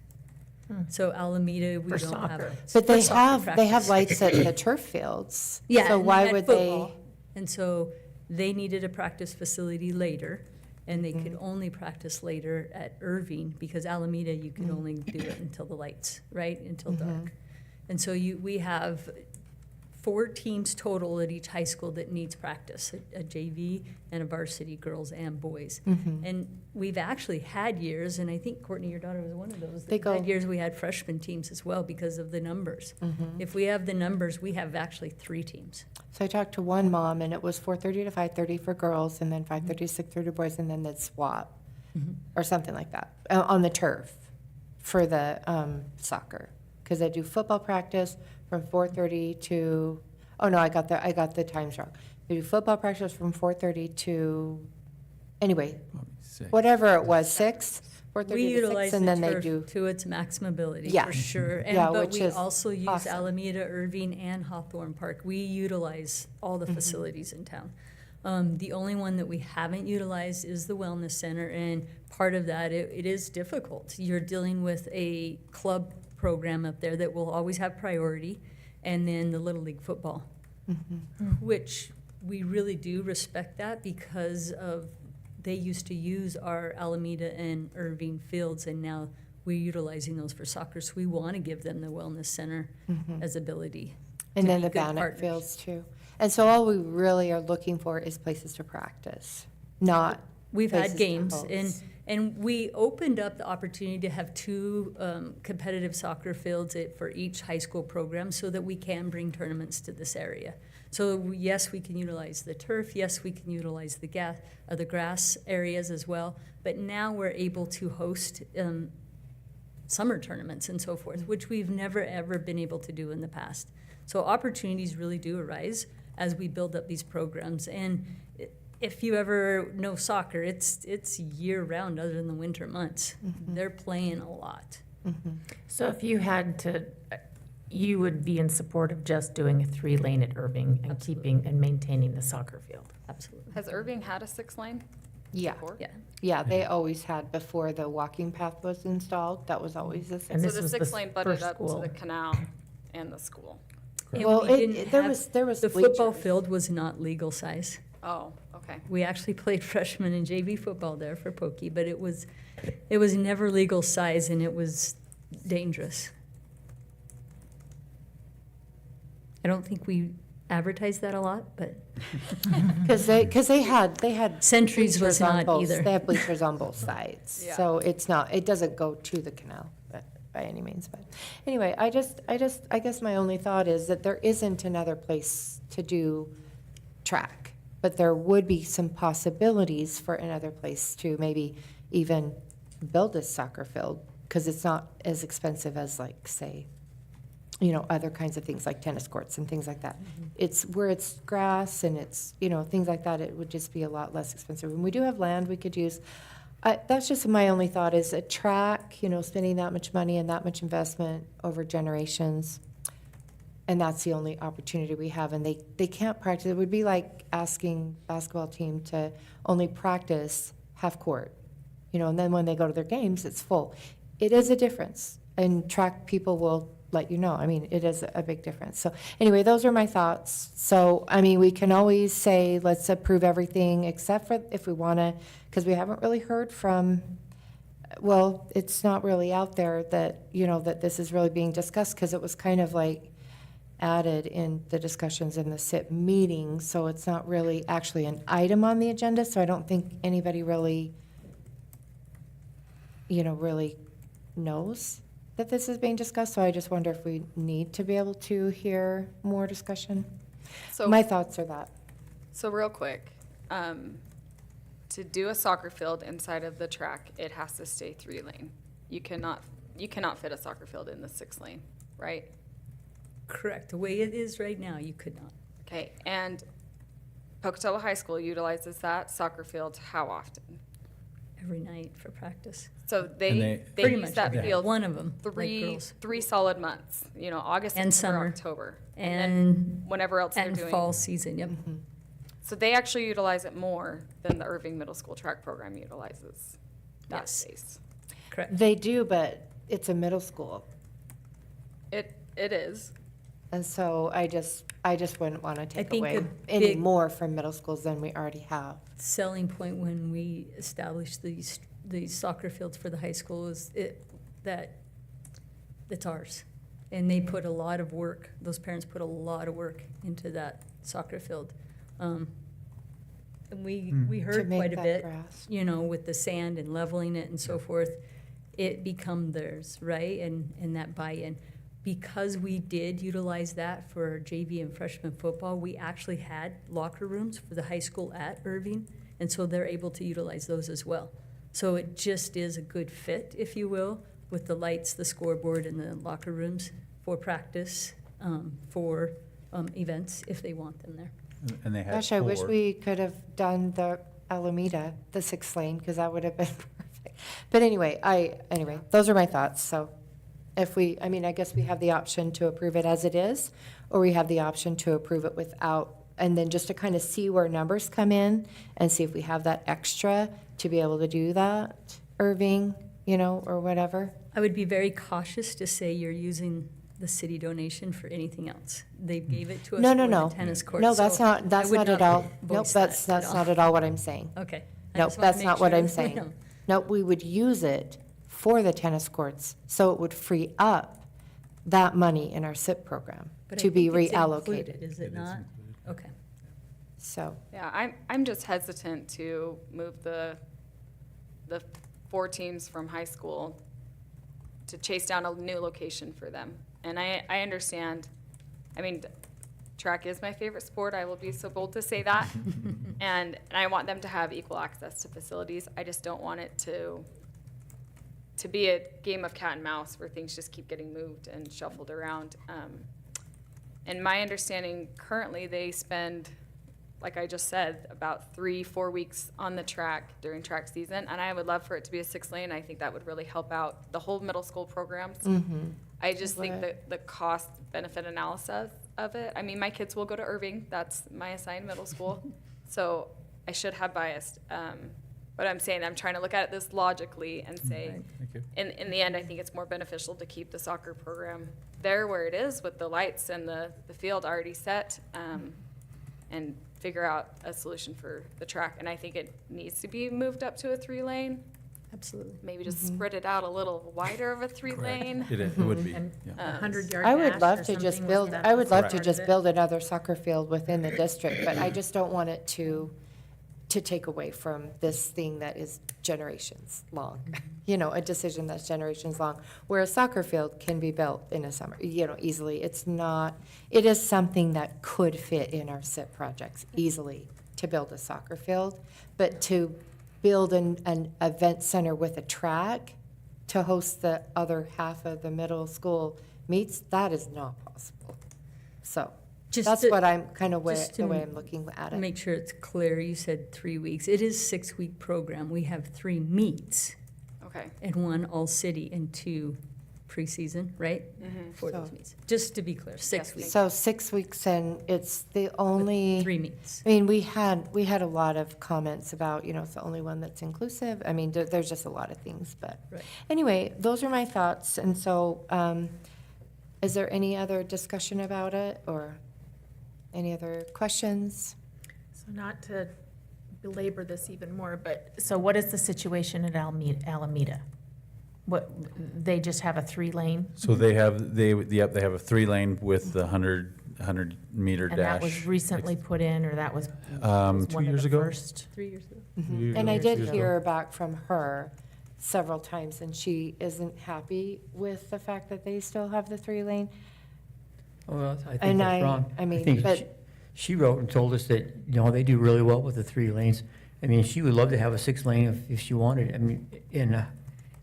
So Alameda, we For don't have. soccer. But for they soccer have practice. lights at the turf fields. Yeah, So and why had would football. they? And so they needed a practice facility later, and they could only practice later at Irving, because Alameda, you could only do it until the lights, right, until dark. And so we have 4 teams total at each high school that needs practice, a JV and a varsity, girls and boys. And we've actually had years, and I think Courtney, your daughter, was one of those, They that go- had years we had freshman teams as well because of the numbers. If we have the numbers, we have actually 3 teams. So I talked to one mom, and it was 4:30 to 5:30 for girls, and then 5:30 to 6:30 boys, and then they'd swap, or something like that, on the turf for the soccer. Because they do football practice from 4:30 to, oh no, I got the times wrong. They do football practice from 4:30 to, anyway, whatever it was, 6, 4:30 We to 6, utilize and the then they turf do. to its maximum ability, Yeah. for sure. And, Yeah, but which we is also use awesome. Alameda, Irving, and Hawthorne Park. We utilize all the facilities in town. The only one that we haven't utilized is the Wellness Center, and part of that, it is difficult. You're dealing with a club program up there that will always have priority, and then the Little League football, which we really do respect that because of, they used to use our Alameda and Irving fields, and now we're utilizing those for soccer, so we want to give them the Wellness Center as ability. And to then be the good Bannock partners. fields too. And so all we really are looking for is places to practice, not We've had places to games, host. and we opened up the opportunity to have 2 competitive soccer fields for each high school program so that we can bring tournaments to this area. So yes, we can utilize the turf, yes, we can utilize the grass areas as well, but now we're able to host summer tournaments and so forth, which we've never, ever been able to do in the past. So opportunities really do arise as we build up these programs. And if you ever know soccer, it's year-round other than the winter months. They're playing a lot. So if you had to, you would be in support of just doing a 3-lane at Irving and keeping and maintaining the soccer field? Absolutely. Has Irving had a 6-lane? Yeah. before? Yeah. Yeah, they always had before the walking path was installed. That was always the And So this the was the 6-lane butted first up to school. the canal and the school. And Well, we didn't there have- was the football bleachers. field was not legal size. Oh, okay. We actually played freshman and JV football there for Pokey, but it was never legal size, and it was dangerous. I don't think we advertised that a lot, but Because they had Centuries was bleachers on not both- either. They have bleachers on both sides, Yeah. so it doesn't go to the canal by any means. But anyway, I guess my only thought is that there isn't another place to do track, but there would be some possibilities for another place to maybe even build a soccer field, because it's not as expensive as, like, say, other kinds of things like tennis courts and things like that. It's where it's grass and it's, things like that, it would just be a lot less expensive. And we do have land we could use. That's just my only thought is a track, spending that much money and that much investment over generations. And that's the only opportunity we have. And they can't practice. It would be like asking basketball team to only practice half court, and then when they go to their games, it's full. It is a difference. And track people will let you know. I mean, it is a big difference. So anyway, those are my thoughts. So, we can always say, let's approve everything except for if we want to, because we haven't really heard from, well, it's not really out there that, that this is really being discussed, because it was kind of like added in the discussions in the SIP meeting. So it's not really actually an item on the agenda. So I don't think anybody really, really knows that this is being discussed, so I just wonder if we need to be able to hear more discussion. So My thoughts are that. So real quick, to do a soccer field inside of the track, it has to stay 3-lane. You cannot fit a soccer field in the 6-lane, right? correct. The way it is right now, you could not. Okay, and Pocatello High School utilizes that soccer field how often? Every night for practice. So And they they- Pretty use much that every day. field One of them, like three girls. solid months, August, And September, summer. October. And then whenever else they're And doing. fall season, yep. So they actually utilize it more than the Irving Middle School track program utilizes that Yes. space. Correct. They do, but it's a middle school. It is. And so I just wouldn't want to take think away a any big- more from middle schools than we already have. Selling point when we established these soccer fields for the high school is that it's ours. And they put a lot of work, those parents put a lot of work into that soccer field. And we heard make quite a that bit, grass. with the sand and leveling it and so forth. It become theirs, right? And that buy-in. Because we did utilize that for JV and freshman football, we actually had locker rooms for the high school at Irving, and so they're able to utilize those as well. So it just is a good fit, if you will, with the lights, the scoreboard, and the locker rooms for practice, for events, if they want them there. And they had Gosh, I wish 4. we could have done the Alameda, the 6 lane, because that would have been perfect. But anyway, those are my thoughts. So if I guess we have the option to approve it as it is, or we have the option to approve it without and then just to kind of see where numbers come in and see if we have that extra to be able to do that, Irving, you know, or whatever. I would be very cautious to say you're using the city donation for anything else. They gave it to us No, for no, no. the tennis court. No, that's so not, that's I would not at all. Nope, voice that's that at not at all what I'm saying. Okay. I Nope, just wanna that's make not what sure I'm we saying. know. Nope, we would use it for the tennis courts, so it would free up that money in our SIP program But I to be think it's reallocated. included, is it not? Okay. So, Yeah, I'm just hesitant to move the 4 teams from high school to chase down a new location for them. And I understand, I mean, track is my favorite sport, I will be so bold to say that. And I want them to have equal access to facilities. I just don't want it to be a game of cat and mouse where things just keep getting moved and shuffled around. And my understanding currently, they spend, like I just said, about 3-4 weeks on the track during track season. And I would love for it to be a 6-lane. I think that would really help out the whole middle school programs. I just think that the cost benefit analysis of it, I mean, my kids will go to Irving. That's my assigned middle school. So I should have biased. But I'm saying, I'm trying to look at this logically and say, Thank you. in the end, I think it's more beneficial to keep the soccer program there where it is with the lights and the field already set, and figure out a solution for the track. And I think it needs to be moved up to a 3-lane. Absolutely. Maybe just spread it out a little wider of a 3-lane. It would be, And yeah. 100-yard I dash would love or to just something, build, was that I would love part to of just it? build another soccer field within the district, but I just don't want it to take away from this thing that is generations long. You know, a decision that's generations long, where a soccer field can be built in a summer, you know, easily. It's not, it is something that could fit in our SIP projects easily to build a soccer field, but to build an event center with a track to host the other half of the middle school meets, that is not possible. So Just that's to- what I'm kind of just the to way I'm looking at it. Make sure it's clear, you said 3 weeks. It is a 6-week program. We have 3 meets Okay. and 1 all-city and 2 preseason, right? For those So- meets. Just to be clear, 6 weeks, So 6 weeks, and it's the only. 3 meets. I mean, we had a lot of comments about, you know, it's the only one that's inclusive. I mean, there's just a lot of things, but Right. anyway, those are my thoughts. And so, is there any other discussion about it, or any other questions? So not to belabor this even more, but, so what is the situation at Alameda? What, they just have a 3-lane? So they have a 3-lane with the 100-meter dash. And that was recently put in, or that was 2 one of years the ago? first? 3 years ago. And I did Years ago. hear back from her several times, and she isn't happy with the fact that they still have the 3-lane. Well, I think And that's wrong. I mean, think but- she wrote and told us that, you know, they do really well with the 3 lanes. I mean, she would love to have a 6-lane if she wanted. I mean,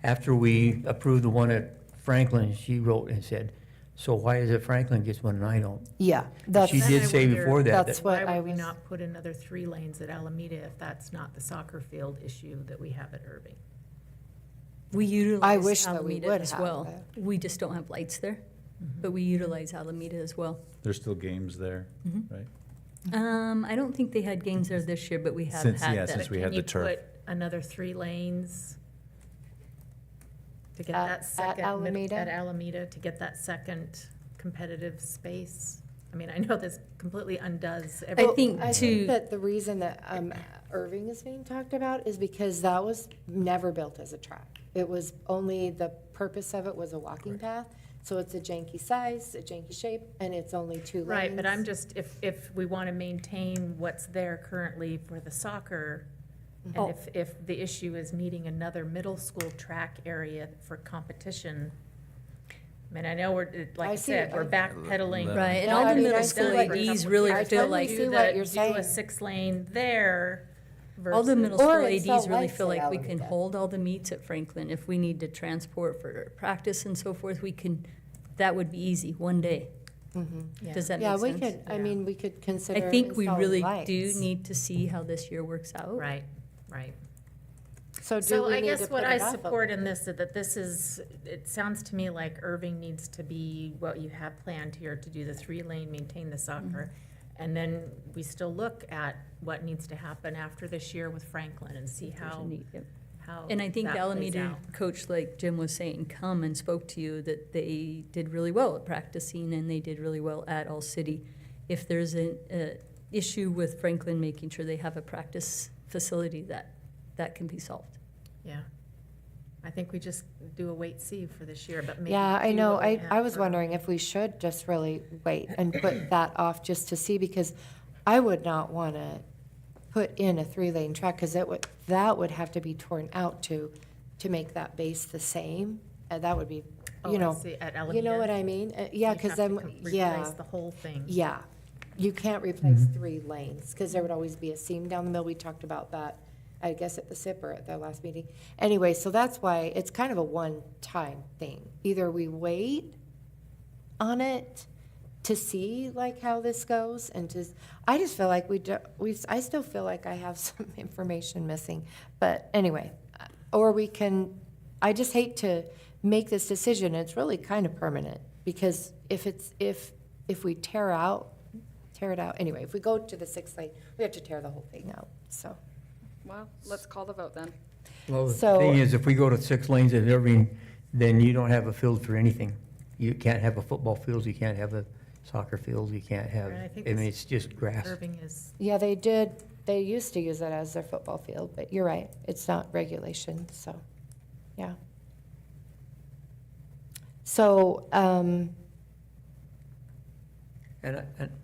after we approved the one at Franklin, she wrote and said, so why is it Franklin gets one and I don't? Yeah, that's. She did say before that. That's what Why I would we was. not put another 3 lanes at Alameda if that's not the soccer field issue that we have at Irving? We utilize wish that we Alameda would as have well. it. We just don't have lights there, but we utilize Alameda as well. There's still games there, right? I don't think they had games there this year, but we have Since- had yeah, that. since we had the turf. Can you put another 3 lanes to get At- that at second? Alameda? At Alameda, to get that second competitive space? I mean, I know this completely undoes I everything. think I to- think that the reason that Irving is being talked about is because that was never built as a track. It was only, the purpose of it was a walking path. So it's a janky size, a janky shape, and it's only 2 lanes. Right, but I'm just, if we want to maintain what's there currently for the soccer, Oh. and if the issue is needing another middle school track area for competition, I mean, I know we're, like I I see said, it. we're backpedaling. Right, and No, all I the mean, middle I see school what ADs you're- really I feel totally like, see Do what you're a saying. 6-lane there all the versus. middle school Or it's ADs the really lights feel at like we can Alameda. hold all the meets at Franklin. If we need to transport for practice and so forth, we can, that would be easy, one day. Yeah. Does that Yeah, make we sense? could, I Yeah. mean, we could consider I think we installing really lights. do need to see how this year works out. Right, right. So do So we I need guess to what put I it off a support in little this is that this is, it sounds to me like Irving needs to be what you have planned here to do the 3-lane, maintain the soccer. And then we still look at what needs to happen after this year with Franklin and see how And I think that plays Alameda out. coach, like Jim was saying, come and spoke to you that they did really well at practicing and they did really well at All City. If there's an issue with Franklin, making sure they have a practice facility that can be solved. Yeah. I think we just do a wait-see for this year, but maybe. Yeah, I do know. what we I have was for- wondering if we should just really wait and put that off just to see, because I would not want to put in a 3-lane track, because that would have to be torn out to make that base the same. And that would be, Oh, you I know, see, at you know Alameda. what I mean? Yeah, You'd because have to then, replace yeah. the whole thing. Yeah, you can't replace 3 lanes, because there would always be a seam down the middle. We talked about that, I guess, at the SIP or at the last meeting. Anyway, so that's why it's kind of a one-time thing. Either we wait on it to see like how this goes, and I just feel like I still feel like I have some information missing. But anyway, or we can, I just hate to make this decision. It's really kind of permanent, because if we tear it out, anyway, if we go to the 6th lane, we have to tear the whole thing out, so. Well, let's call the vote then. Well, the So- thing is, if we go to 6 lanes at Irving, then you don't have a field for anything. You can't have a football field, you can't have a soccer field, you can't have, And I I think mean, this- it's just grass. Irving is, Yeah, they used to use it as their football field, but you're right, it's not regulation, so, yeah. So, And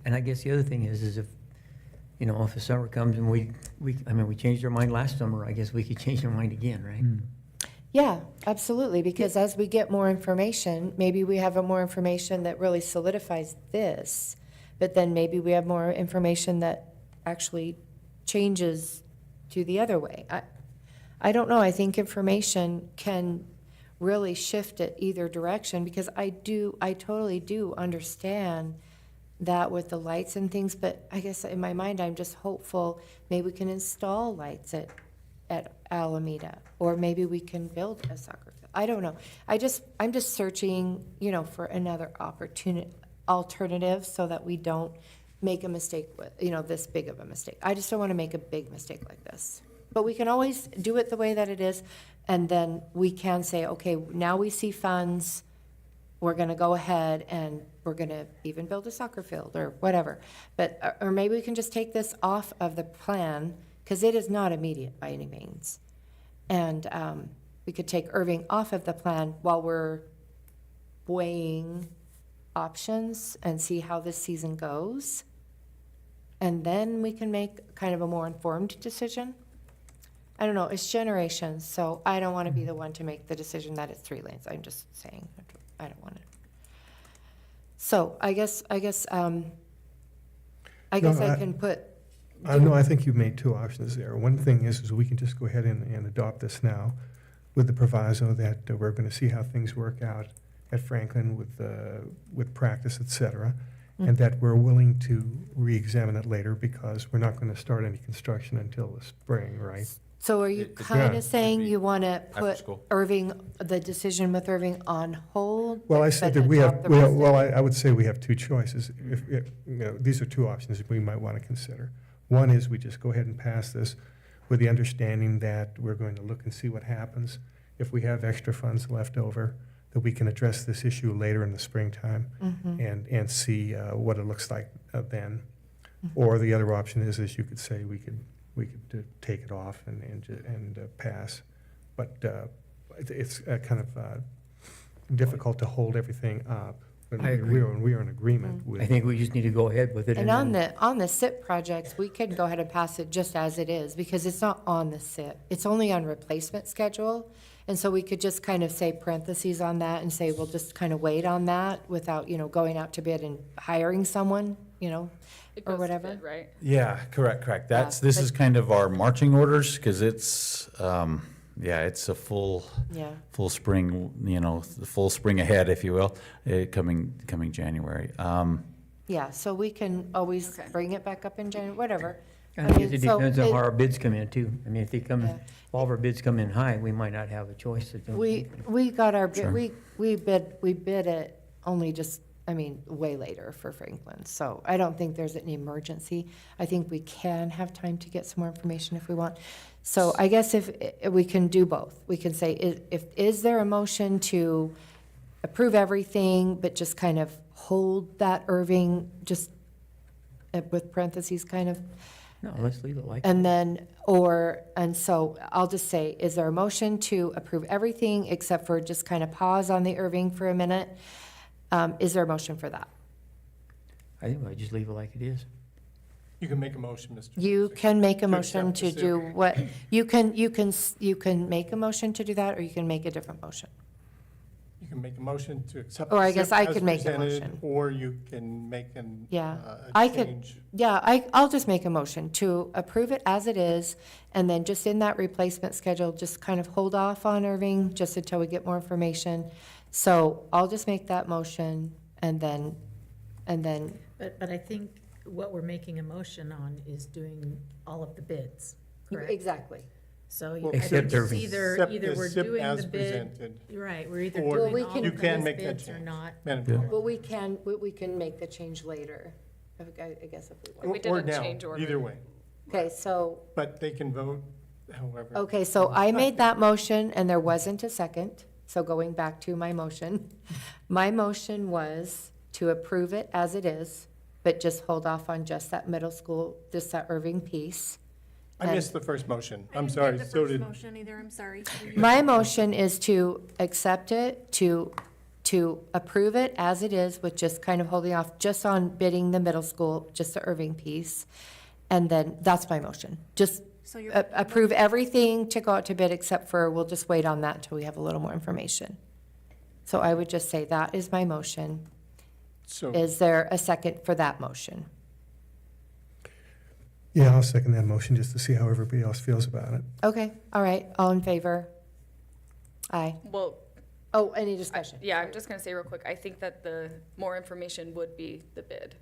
I guess the other thing is if, you know, if the summer comes and we changed our mind last summer, I guess we could change our mind again, right? yeah, absolutely, because as we get more information, maybe we have more information that really solidifies this, but then maybe we have more information that actually changes to the other way. I don't know, I think information can really shift it either direction, because I totally do understand that with the lights and things, but I guess in my mind, I'm just hopeful maybe we can install lights at Alameda, or maybe we can build a soccer field. I don't know. I'm just searching, you know, for another alternative so that we don't make a mistake with, you know, this big of a mistake. I just don't want to make a big mistake like this. But we can always do it the way that it is, and then we can say, okay, now we see funds, we're going to go ahead and we're going to even build a soccer field or whatever. But, or maybe we can just take this off of the plan, because it is not immediate by any means. And we could take Irving off of the plan while we're weighing options and see how this season goes. And then we can make kind of a more informed decision. I don't know, it's generations, so I don't want to be the one to make the decision that it's 3 lanes. I'm just saying, I don't want it. So I guess I can put. No, I think you've made 2 options there. One thing is we can just go ahead and adopt this now with the proviso that we're going to see how things work out at Franklin with practice, et cetera, and that we're willing to re-examine it later, because we're not going to start any construction until the spring, right? So are you It- kind yeah. of saying you want to After put school. the decision with Irving on hold? Well, I said but that we adopt have, the rest of well, it? I would say we have 2 choices. If, you know, these are 2 options that we might want to consider. One is we just go ahead and pass this with the understanding that we're going to look and see what happens. If we have extra funds left over, that we can address this issue later in the springtime and see what it looks like then. Or the other option is you could say we could take it off and pass. But it's kind of difficult to hold everything up. But I agree. we are in agreement with. I think we just need to go ahead with it. And then- on the SIP projects, we can go ahead and pass it just as it is, because it's not on the SIP. It's only on replacement schedule. And so we could just kind of say parentheses on that and say, we'll just kind of wait on that without, you know, going out to bid and hiring someone, you know, It or goes to whatever. bid, right? Yeah, correct. This but- is kind of our marching orders, because it's, it's a full spring, you know, the full spring ahead, if you will, coming January. Yeah, so we can always bring it back up in January, whatever. I guess it so depends on how our bids come in too. I mean, if they come, Yeah. if all of our bids come in high, we might not have a choice. We got our, bid. Sure. we bid it only just I mean, way later for Franklin. So I don't think there's an emergency. I think we can have time to get some more information if we want. So I guess if we can do both, we can say, is there a motion to approve everything, but just kind of hold that Irving, just with parentheses kind of? No, let's leave it like. And then, and so I'll just say, is there a motion to approve everything except for just kind of pause on the Irving for a minute? Is there a motion for that? I think I just leave it like it is. You can make a motion, Mr. You can make a motion accept to the do what, you can make a motion to do that, or you can make a different motion. You can make a motion to accept. Or I the guess SIP I as could make a presented, motion. Or you can make Yeah, a I could, change. yeah, I'll just make a motion to approve it as it is, and then just in that replacement schedule, just kind of hold off on Irving, just until we get more information. So I'll just make that motion, and then, But I think what we're making a motion on is doing all of the bids, correct? exactly. So Well, I think Except it's Irving. either we're SIP doing as the bid, presented. right, we're either Or Well, we doing all can- You of can those make that bids or change. not. Madam Yeah. Chair. But we can make the change later, I guess if we want. We Or didn't now, change order. either way. Okay, so, But they can vote however. okay, so I made that motion, and there wasn't a second, so going back to my motion. My motion was to approve it as it is, but just hold off on just that middle school, just that Irving piece. I missed the first motion. I'm sorry, so did. motion either, I'm sorry. My motion is to accept it, to approve it as it is, with just kind of holding off just on bidding the middle school, just the Irving piece. And then, that's my motion. Just So you're. approve everything to go out to bid except for, we'll just wait on that until we have a little more information. So I would just say that is my motion. So, Is there a second for that motion? Yeah, I'll second that motion just to see how everybody else feels about it. Okay, all right, all in favor? Aye. Well, Oh, any discussion? yeah, I'm just gonna say real quick, I think that the more information would be the bid.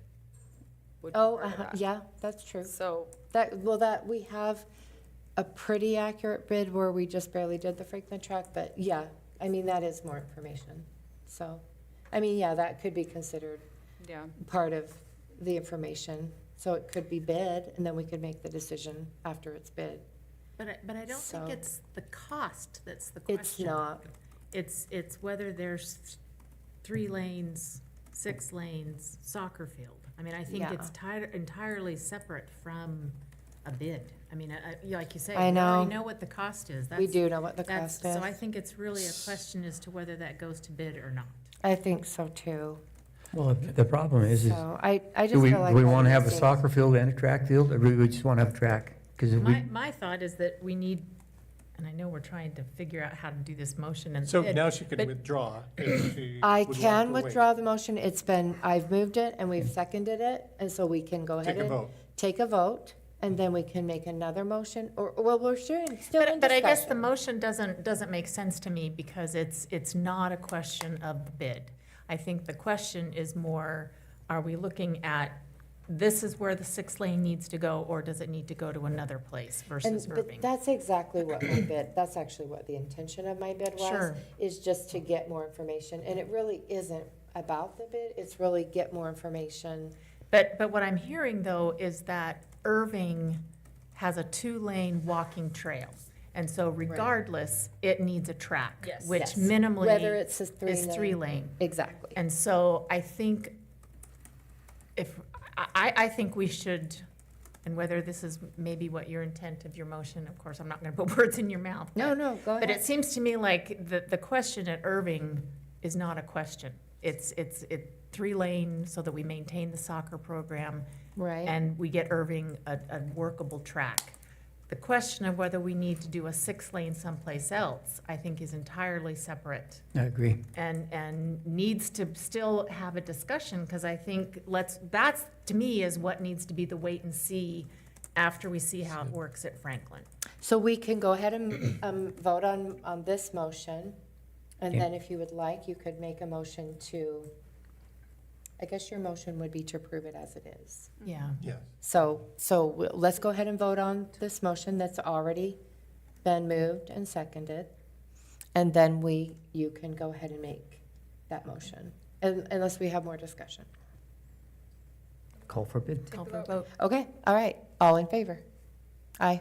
Would be Oh, part of that. yeah, that's true. So, That, we have a pretty accurate bid where we just barely did the Franklin track, but yeah, I mean, that is more information. So, I mean, yeah, that could be considered yeah. part of the information. So it could be bid, and then we could make the decision after it's bid. But I don't So- think it's the cost that's the question. It's not. It's whether there's 3 lanes, 6 lanes, soccer field. I mean, I think Yeah. it's entirely separate from a bid. I mean, like you say, I we already know. know what the cost is. We do know what the That's- cost is. So I think it's really a question as to whether that goes to bid or not. I think so too. Well, the problem is So I do just we, feel like. do we we're want to have a missing- soccer field and a track field, or do we just want to have a track? Because My thought is that we need, and I know we're trying to figure out how to do this motion and so bid, now she can but- withdraw. if she I would like can to wait. withdraw the motion. It's been, I've moved it and we've seconded it, and so we can go ahead Take a and vote. take a vote, and then we can make another motion, or, well, we're still in discussion. But I guess the motion doesn't make sense to me because it's not a question of the bid. I think the question is more, are we looking at, this is where the 6 lane needs to go, or does it need to go to another place versus But Irving? that's exactly what my bid, that's actually what the intention of my bid was. Sure. Is just to get more information, and it really isn't about the bid, it's really get more information. But what I'm hearing though is that Irving has a 2-lane walking trail. And so regardless, it needs a track, Yes. which Yes. minimally Whether it's a is 3-lane. 3-lane. Exactly. And so I think I think we should, and whether this is maybe what your intent of your motion, of course, I'm not gonna put words in your mouth. No, but- no, go But ahead. it seems to me like the question at Irving is not a question. It's 3-lane so that we maintain the soccer program. Right. And we get Irving a workable track. The question of whether we need to do a 6-lane someplace else, I think is entirely separate I agree. and needs to still have a discussion, because I think that's, to me, is what needs to be the wait and see after we see how it works at Franklin. So we can go ahead and vote on this motion, and Okay. then if you would like, you could make a motion to, I guess your motion would be to approve it as it is. Yeah. Yes. So let's go ahead and vote on this motion that's already been moved and seconded. And then you can go ahead and make that motion. unless we have more discussion. Call for bid. Call for a vote. Okay, all right, all in favor? Aye.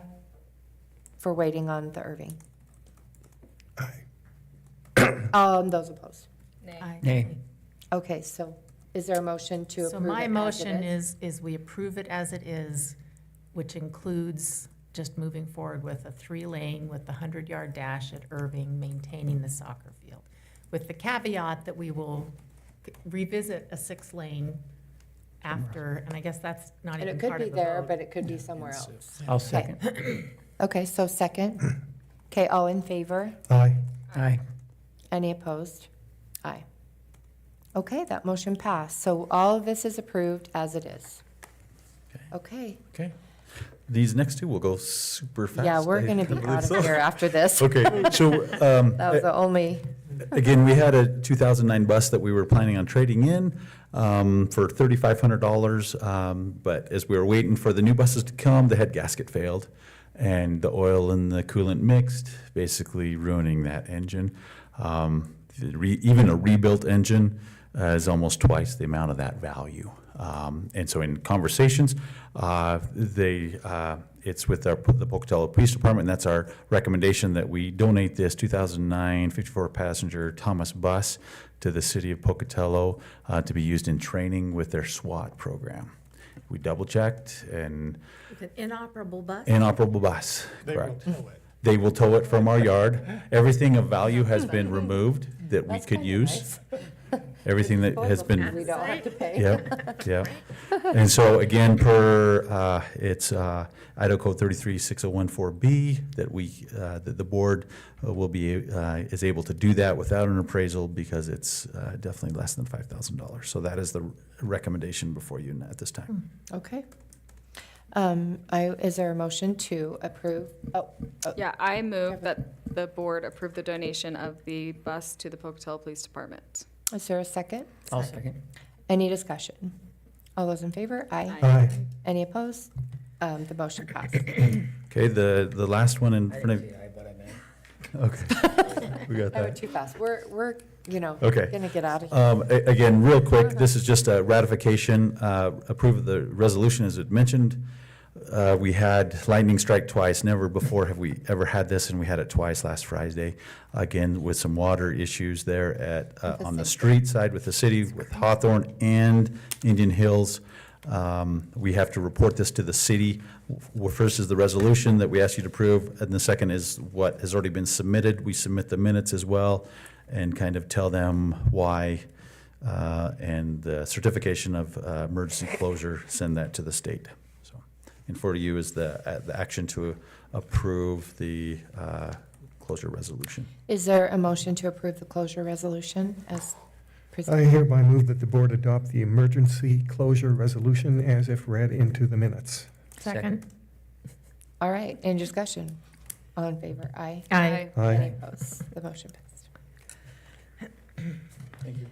For waiting on the Irving. Aye. Those opposed? Nay. Okay, so is there a motion to approve So it my as it motion is? is we approve it as it is, which includes just moving forward with a 3-lane with the 100-yard dash at Irving, maintaining the soccer field. With the caveat that we will revisit a 6-lane after, and I guess that's not And even it could part be of the there, vote. but it could be somewhere else. I'll Okay. second. Okay, so second. Okay, all in favor? Aye. Aye. Any opposed? Aye. Okay, that motion passed. So all of this is approved as it is. Okay. Okay. These next two will go super fast. Yeah, we're I going to be believe out of so. here after this. Okay, so, That was the only, again, we had a 2009 bus that we were planning on trading in for $3,500. But as we were waiting for the new buses to come, the head gasket failed. And the oil and the coolant mixed, basically ruining that engine. Even a rebuilt engine is almost twice the amount of that value. And so in conversations, it's with the Pocatello Police Department, and that's our recommendation that we donate this 2009 54-passenger Thomas bus to the city of Pocatello to be used in training with their SWAT program. We double-checked, and With an inoperable bus? inoperable bus, They will correct. tow it. They will tow it from our yard. Everything of value has been removed that we could use. Everything that has been. we don't have to pay. Yep, yep. And so again, it's Idaho Code 33601-4B that that the board is able to do that without an appraisal because it's definitely less than $5,000. So that is the recommendation before you at this time. okay. Is there a motion to approve? Yeah, I move that the board approve the donation of the bus to the Pocatello Police Department. Is there a second? I'll second. Any discussion? All those in favor? Aye. Aye. Any opposed? The motion passed. Okay, the last one in front of. Okay, we got I that. went too fast. We're Okay. gonna get out of here. Again, real quick, this is just a ratification, approve of the resolution as it mentioned. We had lightning strike twice. Never before have we ever had this, and we had it twice last Friday. Again, with some water issues there on the street side with the city, with Hawthorne and Indian Hills. We have to report this to the city. First is the resolution that we ask you to approve, and the second is what has already been submitted. We submit the minutes as well and kind of tell them why, and the certification of emergency closure, send that to the state. So, and for you is the action to approve the closure resolution. Is there a motion to approve the closure resolution as I presented? hereby move that the board adopt the emergency closure resolution as if read into the minutes. Second. All right, any discussion? All in favor? Aye. Aye. Aye. Any opposed? The motion passed.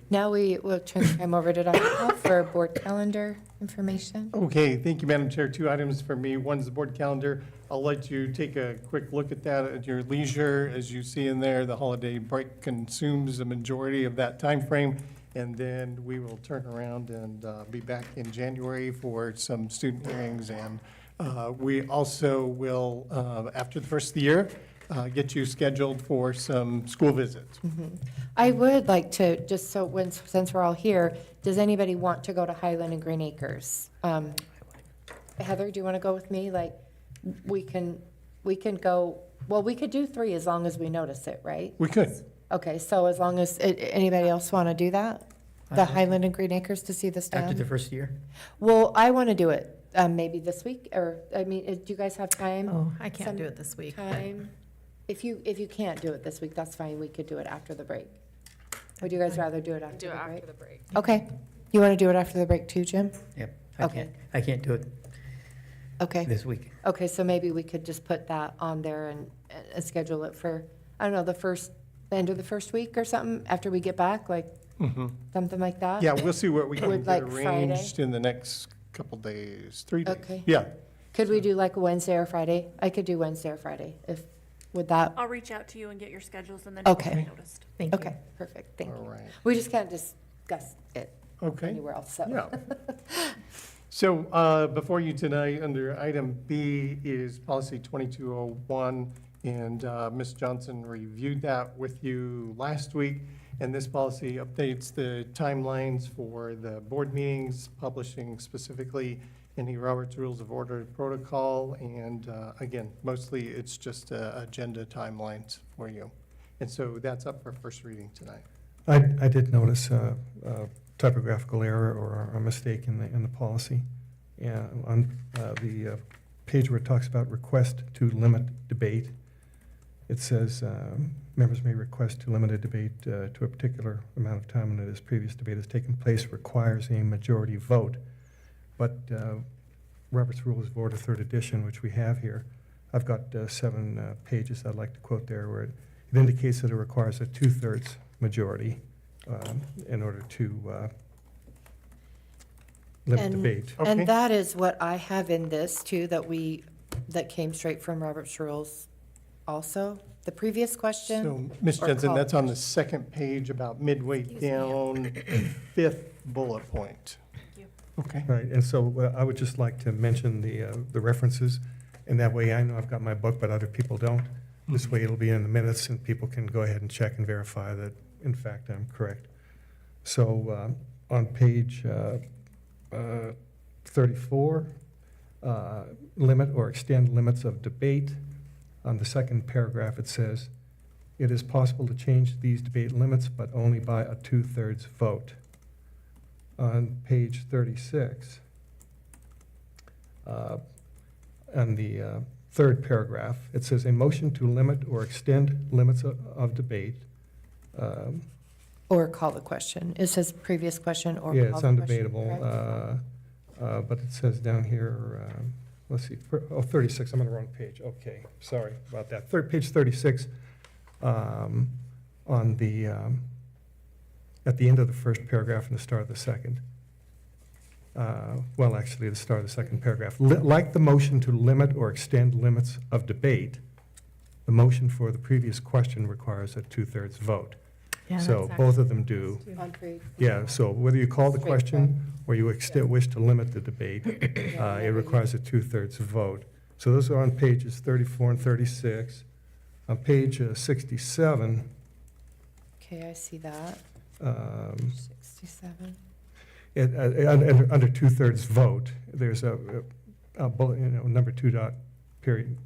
Now we will turn the time over to Dr. Paul for board calendar information. Okay, thank you, Madam Chair. 2 items for me. One's the board calendar. I'll let you take a quick look at that at your leisure. As you see in there, the holiday break consumes the majority of that time frame, and then we will turn around and be back in January for some student hearings. And we also will, after the first of the year, get you scheduled for some school visits. I would like to, just so since we're all here, does anybody want to go to Highland and Green Acres? Heather, do you want to go with me? Like, we can go, well, we could do 3 as long as we notice it, right? We could. Okay, so as long as, anybody else want to do that? The Highland and Green Acres to see this done? After the first year? Well, I want to do it, maybe this week, or, I mean, do you guys have time? Oh, I can't do it this week. but- Time? If you can't do it this week, that's fine, we could do it after the break. Would you guys rather do it after Do the it break? after the break. Okay, you want to do it after the break too, Jim? Yep. Okay. I can't do it Okay. this week. Okay, so maybe we could just put that on there and schedule it for, I don't know, the end of the first week or something, after we get back, like, something like that? Yeah, we'll see what we can Would, get like, Friday? arranged in the next couple days, 3 days. Okay. Yeah. Could we do like a Wednesday or Friday? I could do Wednesday or Friday, would that, I'll reach out to you and get your schedules and then Okay. noticed. Thank you. okay, perfect, thank All you. right. We just can't just discuss it Okay. anywhere else, so. Yeah. So before you tonight, under item B is policy 2201, and Ms. Johnson reviewed that with you last week. And this policy updates the timelines for the board meetings, publishing specifically any Robert's Rules of Order protocol. And again, mostly it's just agenda timelines for you. And so that's up for first reading tonight. I did notice a typographical error or a mistake in the policy. Yeah, on the page where it talks about request to limit debate, it says members may request to limit a debate to a particular amount of time when this previous debate has taken place requires a majority vote. But Robert's Rules of Order, 3rd edition, which we have here, I've got 7 pages I'd like to quote there where it indicates that it requires a 2/3 majority in order to limit debate. And that is what I have in this too, that came straight from Robert's Rules also. The previous question? So, Ms. or Jensen, call? that's on the second page, about midway down, 5th bullet point. Okay. Right, and so I would just like to mention the references, and that way I know I've got my book, but other people don't. This way it'll be in the minutes, and people can go ahead and check and verify that, in fact, I'm correct. So on page 34, limit or extend limits of debate. On the second paragraph, it says, it is possible to change these debate limits, but only by a 2/3 vote. On page 36, on the third paragraph, it says a motion to limit or extend limits of debate. Or call the question. It says previous question or call the Yeah, question. it's undebatable, but it says down here, let's see, 36, I'm on the wrong page, okay, sorry about that. Page 36, on the, at the end of the first paragraph and the start of the second. Well, actually, the start of the second paragraph. Like the motion to limit or extend limits of debate, the motion for the previous question requires a 2/3 vote. Yeah, So that's both of them do. On page- Yeah, so whether you call the Straight question or you wish to limit the debate, it requires a 2/3 vote. So those are on pages 34 and 36. On page 67, Okay, I see that. 67. under 2/3 vote, there's a bullet, number 2 dot, period,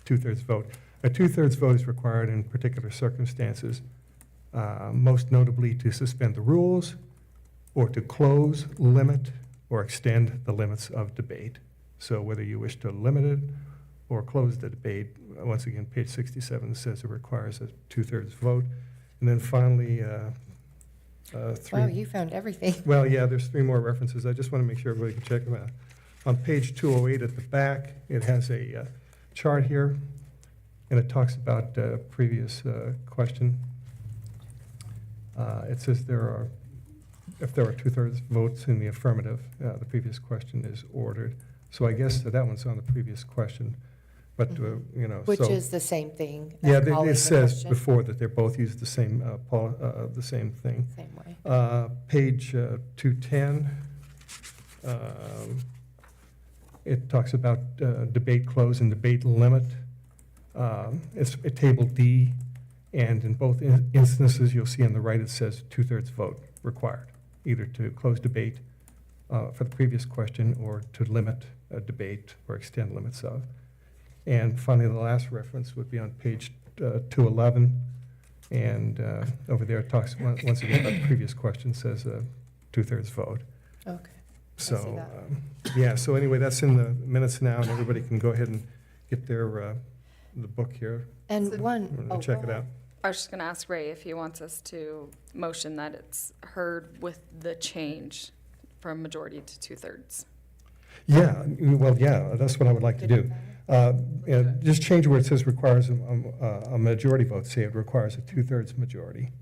2/3 vote. A 2/3 vote is required in particular circumstances, most notably to suspend the rules or to close, limit, or extend the limits of debate. So whether you wish to limit it or close the debate, once again, page 67 says it requires a 2/3 vote. And then finally, 3. Wow, you found everything. Well, yeah, there's 3 more references. I just want to make sure everybody can check them out. On page 208 at the back, it has a chart here, and it talks about previous question. It says if there are 2/3 votes in the affirmative, the previous question is ordered. So I guess that one's on the previous question, but, Which so. is the same thing. as Yeah, calling it the says question. before that they're both used the same thing. Same way. Page 210, it talks about debate close and debate limit. It's table D, and in both instances, you'll see on the right, it says 2/3 vote required, either to close debate for the previous question or to limit a debate or extend limits of. And finally, the last reference would be on page 211. And over there, it talks once again about the previous question, says 2/3 vote. Okay. So, yeah, so anyway, that's in the minutes now, and everybody can go ahead and get their, the book here. And Check it out. I was just going to ask Ray if he wants us to motion that it's heard with the change from majority to 2/3. Yeah, well, yeah, that's what I would like to do. Just change where it says requires a majority vote, say it requires a 2/3 majority.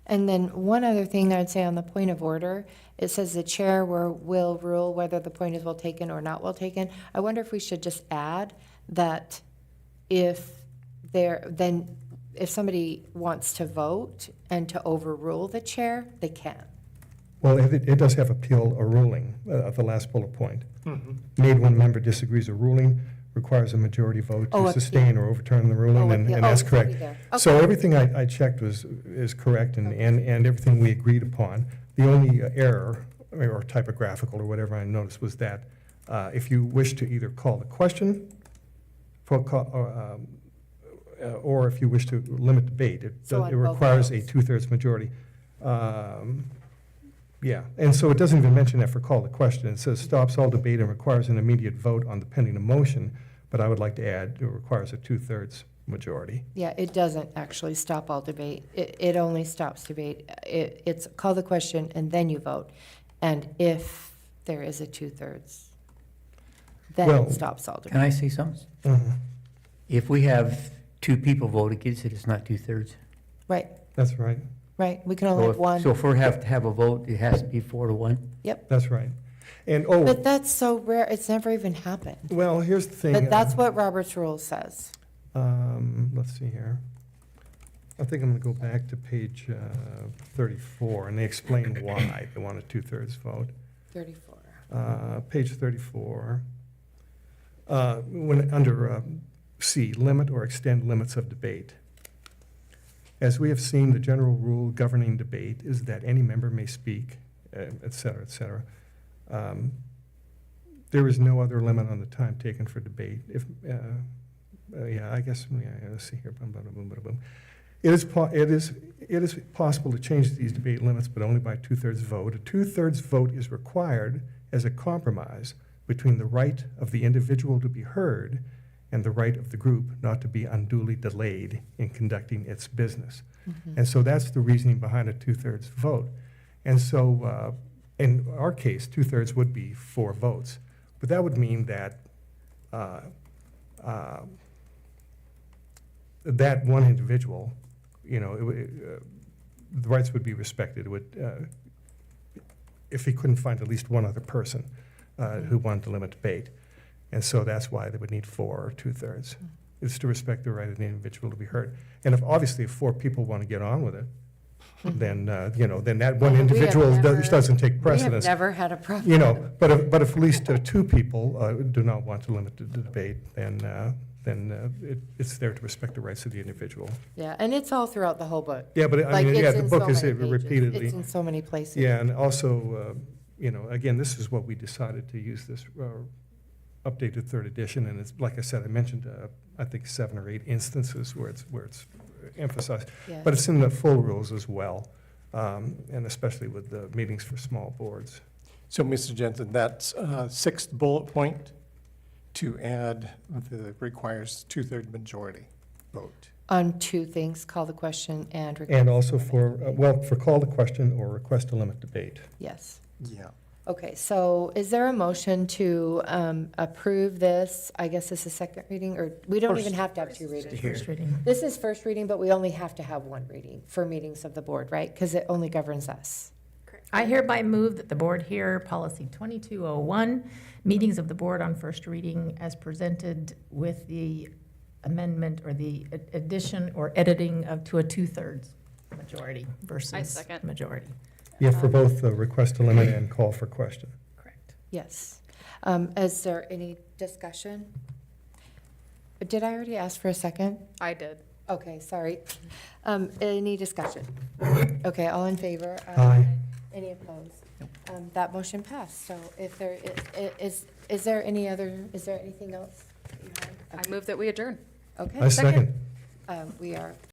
And then one other thing that I'd say on the point of order, it says the chair will rule whether the point is well taken or not well taken. I wonder if we should just add that if somebody wants to vote and to overrule the chair, they can. Well, it does have appeal or ruling, the last bullet point. Mhm. Made when a member disagrees a ruling, requires a majority vote Oh, to appeal. sustain or overturn the ruling, and appeal. that's Oh, correct. there. So Okay. everything I checked is correct, and everything we agreed upon. The only error, or typographical or whatever I noticed, was that if you wish to either call the question, or if you wish to limit debate, it So on both requires a votes. 2/3 majority. Yeah, and so it doesn't even mention that for call the question. It says stops all debate and requires an immediate vote on the pending motion, but I would like to add, it requires a 2/3 majority. Yeah, it doesn't actually stop all debate. It only stops debate. It's call the question and then you vote. And if there is a 2/3, then Well, it stops all Can debate. I say something? Mhm. If we have 2 people vote against it, it's not 2/3. Right, That's right, right. We can only So have one. if, so if we have to have a vote, it has to be 4-1. Yep. that's right. And, oh, But that's so rare. It's never even happened. well, here's the thing. But that's what Robert's rule says. Let's see here. I think I'm going to go back to page 34, and they explain why they want a 2/3 vote. 34. Page 34, when, under C, limit or extend limits of debate. As we have seen, the general rule governing debate is that any member may speak, et cetera, et cetera. There is no other limit on the time taken for debate. If, yeah, I guess, yeah, let's see here. Boom, boom, boom, boom, boom. It is possible to change these debate limits, but only by 2/3 vote. A 2/3 vote is required as a compromise between the right of the individual to be heard and the right of the group not to be unduly delayed in conducting its business. Mhm. And so that's the reasoning behind a 2/3 vote. And so in our case, 2/3 would be 4 votes. But that would mean that that one individual, you know, the rights would be respected. It would, if he couldn't find at least one other person who wanted to limit debate. And so that's why they would need 4 or 2/3. It's to respect the right of the individual to be heard. And if, obviously, if 4 people want to get on with it, then, you know, then that one We have individual never- doesn't take We have precedence. never had a problem. You know, but if at least 2 people do not want to limit the debate, then it's there to respect the rights of the individual. Yeah, and it's all throughout the whole book. Yeah, but I Like, mean, it's yeah, the in book so is many pages. repeatedly. It's in so many places. Yeah, and also, you know, again, this is what we decided to use this updated 3rd edition, and it's, like I said, I mentioned, I think 7 or 8 instances where it's emphasized. Yeah. But it's in the full rules as well, and especially with the meetings for small boards. So, Mr. Jensen, that's 6th bullet point to add the requires 2/3 majority vote. On 2 things, call the question and. And also for, for call the question or request to limit debate. Yes. Yeah. Okay, so is there a motion to approve this? I guess this is second reading, or we don't even have to have 2 readings? First reading. This is first reading, but we only have to have 1 reading for meetings of the board, right? Because it only governs us. I hereby move that the board hear policy 2201, meetings of the board on first reading as presented with the amendment or the addition or editing to a 2/3 majority versus second. majority. Yeah, for both the request to limit and call for question. Correct. Yes. Is there any discussion? Did I already ask for a second? I did. Okay, sorry. Any discussion? Okay, all in favor? Aye. Any opposed? That motion passed. So if there is there anything else that you have? I move that we adjourn. Okay. I second. We are